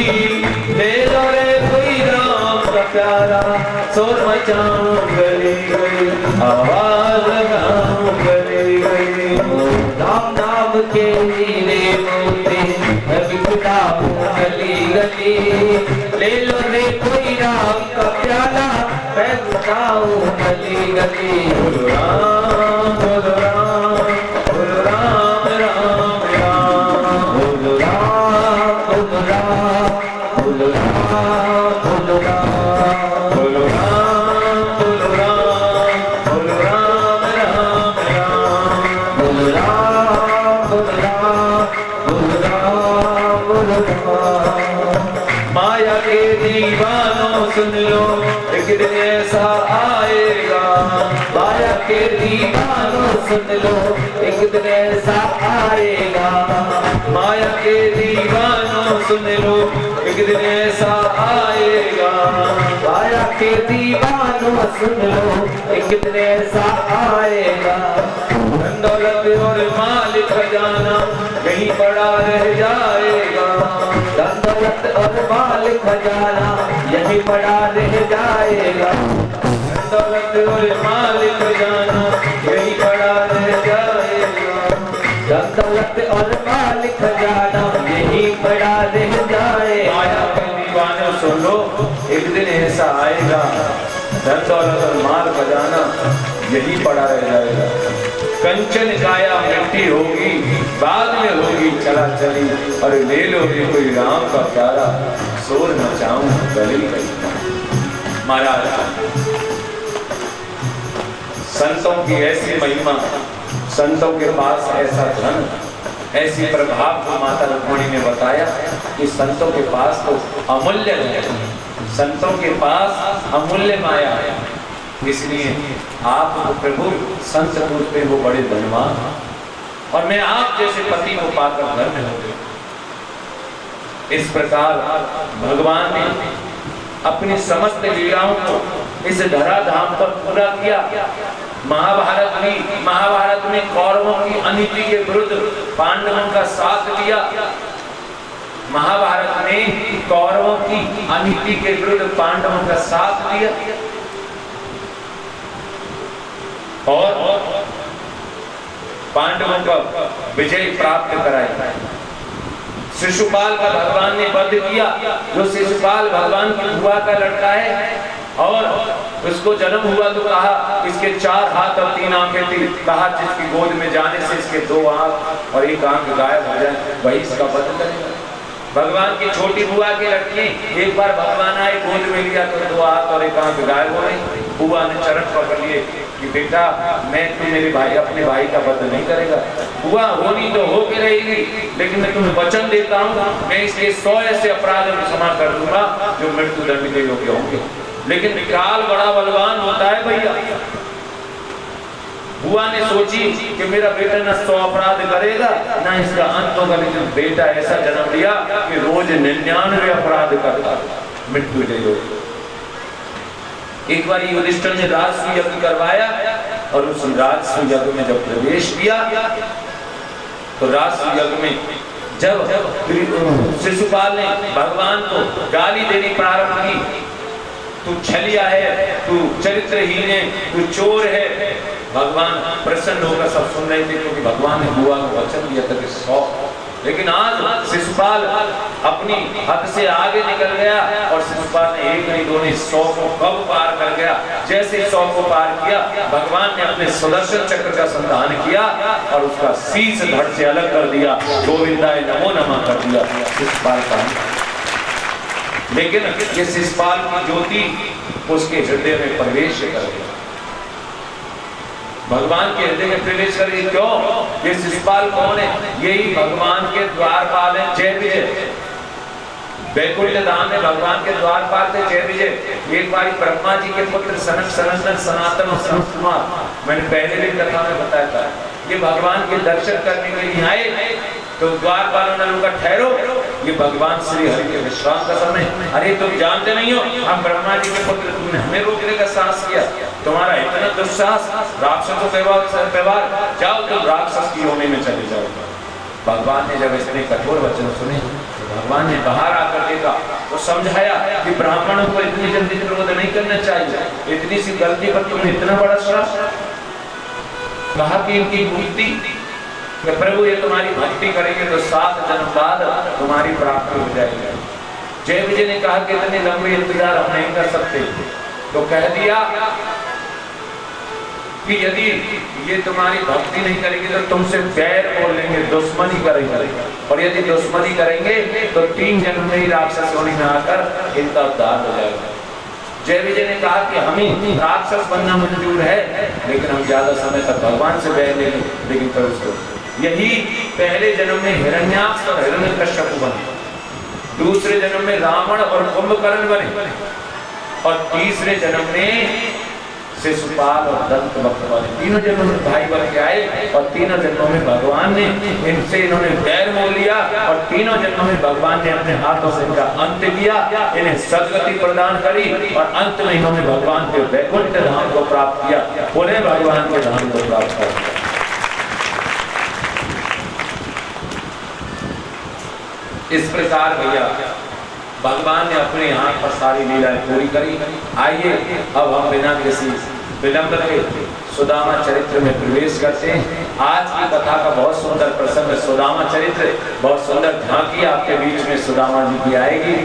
ले लो रे कोई राम का प्यारा शोर मचाऊं गली गली, आवाज लगाऊं गली गली। राम नाम के हीरे मोती मैं बिखराऊं गली गली, ले लो रे कोई राम का प्यारा मैं बिखराऊं गली गली। बोलो राम बोलो राम बोलो राम राम राम, बोलो राम बोलो राम बोलो राम बोलो राम, बोलो राम बोलो राम बोलो राम राम राम, बोलो राम बोलो राम बोलो राम बोलो राम। माया के दीवानों सुन लो एक दिन ऐसा आएगा, माया के दीवानों सुन लो एक दिन ऐसा आएगा, माया के दीवानों सुन लो एक दिन ऐसा आएगा, माया के दीवानों सुन लो एक दिन ऐसा आएगा। धन दौलत और माल खजाना कहीं पड़ा रह जाएगा, धन दौलत और माल खजाना यहीं पड़ा रह जाएगा, धन दौलत और माल खजाना यहीं पड़ा रह जाएगा, धन दौलत और माल खजाना यहीं पड़ा रह जाएगा। माया के दीवाने सुन लो एक दिन ऐसा आएगा, धन दौलत और माल खजाना यहीं पड़ा रह जाएगा। कंचन काया मिट्टी होगी बाद में होगी चला चली, और ले लो कोई राम का प्यारा शोर मचाऊं गली गली। महाराज संतों की ऐसी महिमा, संतों के पास ऐसा धन, ऐसी प्रभाव को माता रुक्मिणी ने बताया कि संतों के पास तो अमूल्य है, संतों के पास अमूल्य माया है। इसलिए आप प्रभु संत पूछते वो बड़े धनवान, और मैं आप जैसे पति को पाकर धन्य हो गया। इस प्रकार भगवान ने अपनी समस्त लीलाओं को इस धराधाम पर पूरा किया। महाभारत में कौरवों की अनीति के विरुद्ध पांडवों का साथ दिया। महाभारत में कौरवों की अनीति के विरुद्ध पांडवों का साथ दिया और पांडवों का विजय प्राप्त कराई। शिशुपाल का भगवान ने वध किया, जो शिशुपाल भगवान की बुआ का लड़का है, और उसको जन्म हुआ तो कहा इसके 4 हाथ और 3 आंखें थी, कहा जिसकी गोद में जाने से इसके 2 आंख और 1 आंख गायब हो जाए वही इसका वध करेगा। भगवान की छोटी बुआ की लड़की, एक बार भगवान आए गोद में लिया तो 2 हाथ और 1 आंख गायब हो गई। बुआ ने चरण पकड़ लिए कि बेटा मैं तू मेरे भाई अपने भाई का वध नहीं करेगा। बुआ होनी तो हो के रहेगी, लेकिन मैं तुम्हें वचन देता हूँ मैं इसके 100 ऐसे अपराध में क्षमा कर दूंगा जो मृत्यु दंड के योग्य होंगे। लेकिन काल बड़ा बलवान होता है भैया। बुआ ने सोची कि मेरा बेटा न 100 अपराध करेगा ना इसका अंत होगा, लेकिन बेटा ऐसा जन्म लिया कि रोज 99 अपराध करता, मृत्यु दे दो। एक बार युधिष्ठिर ने राजसूय यज्ञ करवाया और उस राजसूय यज्ञ में जब प्रवेश किया तो राजसूय यज्ञ में जब शिशुपाल ने भगवान को गाली देनी प्रारंभ की तू छलिया है, तू चरित्रहीन है, तू चोर है। भगवान प्रसन्न होकर सब सुन रहे थे, क्योंकि भगवान ने बुआ को वचन दिया था कि 100। लेकिन आज शिशुपाल अपनी हद से आगे निकल गया और शिशुपाल ने एक नहीं दो नहीं 100 को कब पार कर गया। जैसे 100 को पार किया, भगवान ने अपने सुदर्शन चक्र का संधान किया और उसका शीश धड़ से अलग कर दिया, गोविंदाय नमो नमः कर दिया शिशुपाल का। लेकिन ये शिशुपाल की ज्योति उसके हृदय में प्रवेश कर गया, भगवान के हृदय में प्रवेश कर गई। क्यों? ये शिशुपाल कौन है? यही भगवान के द्वारपाल है, जय विजय। वैकुंठ धाम में भगवान के द्वारपाल थे जय विजय। एक बार ब्रह्मा जी के पुत्र सनक सनंदन सनातन और सनत कुमार, मैंने पहले भी कथा में बताया था, ये भगवान के दर्शन करने के लिए आए तो द्वारपालों ने उनका ठहरो, ये भगवान श्री हरि के विश्राम का समय। अरे तुम जानते नहीं हो, हम ब्रह्मा जी के पुत्र, तुमने हमें रोकने का साहस किया, तुम्हारा इतना दुस्साहस, राक्षसों के व्यवहार, जाओ तुम राक्षस की योनि में चले जाओ। भगवान ने जब इतने कठोर वचन सुने, भगवान ने बाहर आकर देखा तो समझाया कि ब्राह्मणों को इतनी जल्दी क्रोध नहीं करना चाहिए, इतनी सी गलती पर तुमने इतना बड़ा श्राप। कहा कि इनकी मूर्ति, प्रभु ये तुम्हारी भक्ति करेंगे तो 7 जन्म बाद तुम्हारी प्राप्ति हो जाएगी। जय विजय ने कहा कि इतने लंबे इंतजार हम नहीं कर सकते, तो कह दिया कि यदि ये तुम्हारी भक्ति नहीं करेंगे तो तुमसे बैर बोल लेंगे, दुश्मनी करेंगे, और यदि दुश्मनी करेंगे तो 3 जन्म में ही राक्षस योनि में आकर इनका उद्धार हो जाएगा। जय विजय ने कहा कि हमें राक्षस बनना मंजूर है, लेकिन हम ज्यादा समय तक भगवान से बैर लेंगे। लेकिन फिर उसको यही पहले जन्म में हिरण्याक्ष और हिरण्यकश्यप बने, दूसरे जन्म में रावण और कुंभकर्ण बने, और तीसरे जन्म में शिशुपाल और दंतवक्र बने। तीनों जन्मों में भाई बन के आए और तीनों जन्मों में भगवान ने इनसे इन्होंने बैर मोल लिया, और तीनों जन्मों में भगवान ने अपने हाथों से इनका अंत किया, इन्हें सद्गति प्रदान करी, और अंत में इन्होंने भगवान के वैकुंठ धाम को प्राप्त किया, पुनः भगवान के धाम को प्राप्त किया। इस प्रकार भैया भगवान ने अपने हाथ पर सारी लीलाएं पूरी करी। आइए अब हम बिना किसी विलंब के सुदामा चरित्र में प्रवेश करते हैं। आज की कथा का बहुत सुंदर प्रसंग सुदामा चरित्र, बहुत सुंदर झांकी आपके बीच में सुदामा जी की आएगी।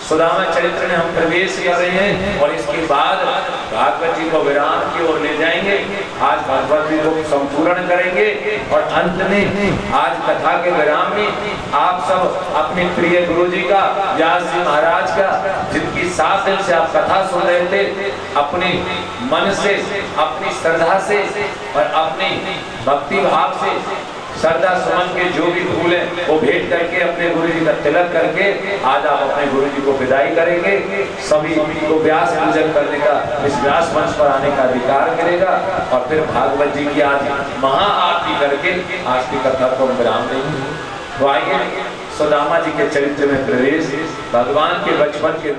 सुदामा चरित्र में हम प्रवेश कर रहे हैं और इसके बाद भागवत जी को विराम की ओर ले जाएंगे। आज भागवत जी को संपूर्ण करेंगे और अंत में आज कथा के विराम में आप सब अपने प्रिय गुरु जी का, व्यास जी महाराज का, जिनकी 7 दिन से आप कथा सुन रहे थे, अपने मन से, अपनी श्रद्धा से और अपने भक्ति भाव से श्रद्धा सुमन के जो भी फूल है वो भेंट करके अपने गुरु जी का तिलक करके आज आप अपने गुरु जी को विदाई करेंगे। सभी को व्यास पूजन करने का, इस व्यास मंच पर आने का अधिकार मिलेगा, और फिर भागवत जी की आज महा आरती करके आज की कथा को विराम देंगे। तो आइए सुदामा जी के चरित्र में प्रवेश, भगवान के बचपन के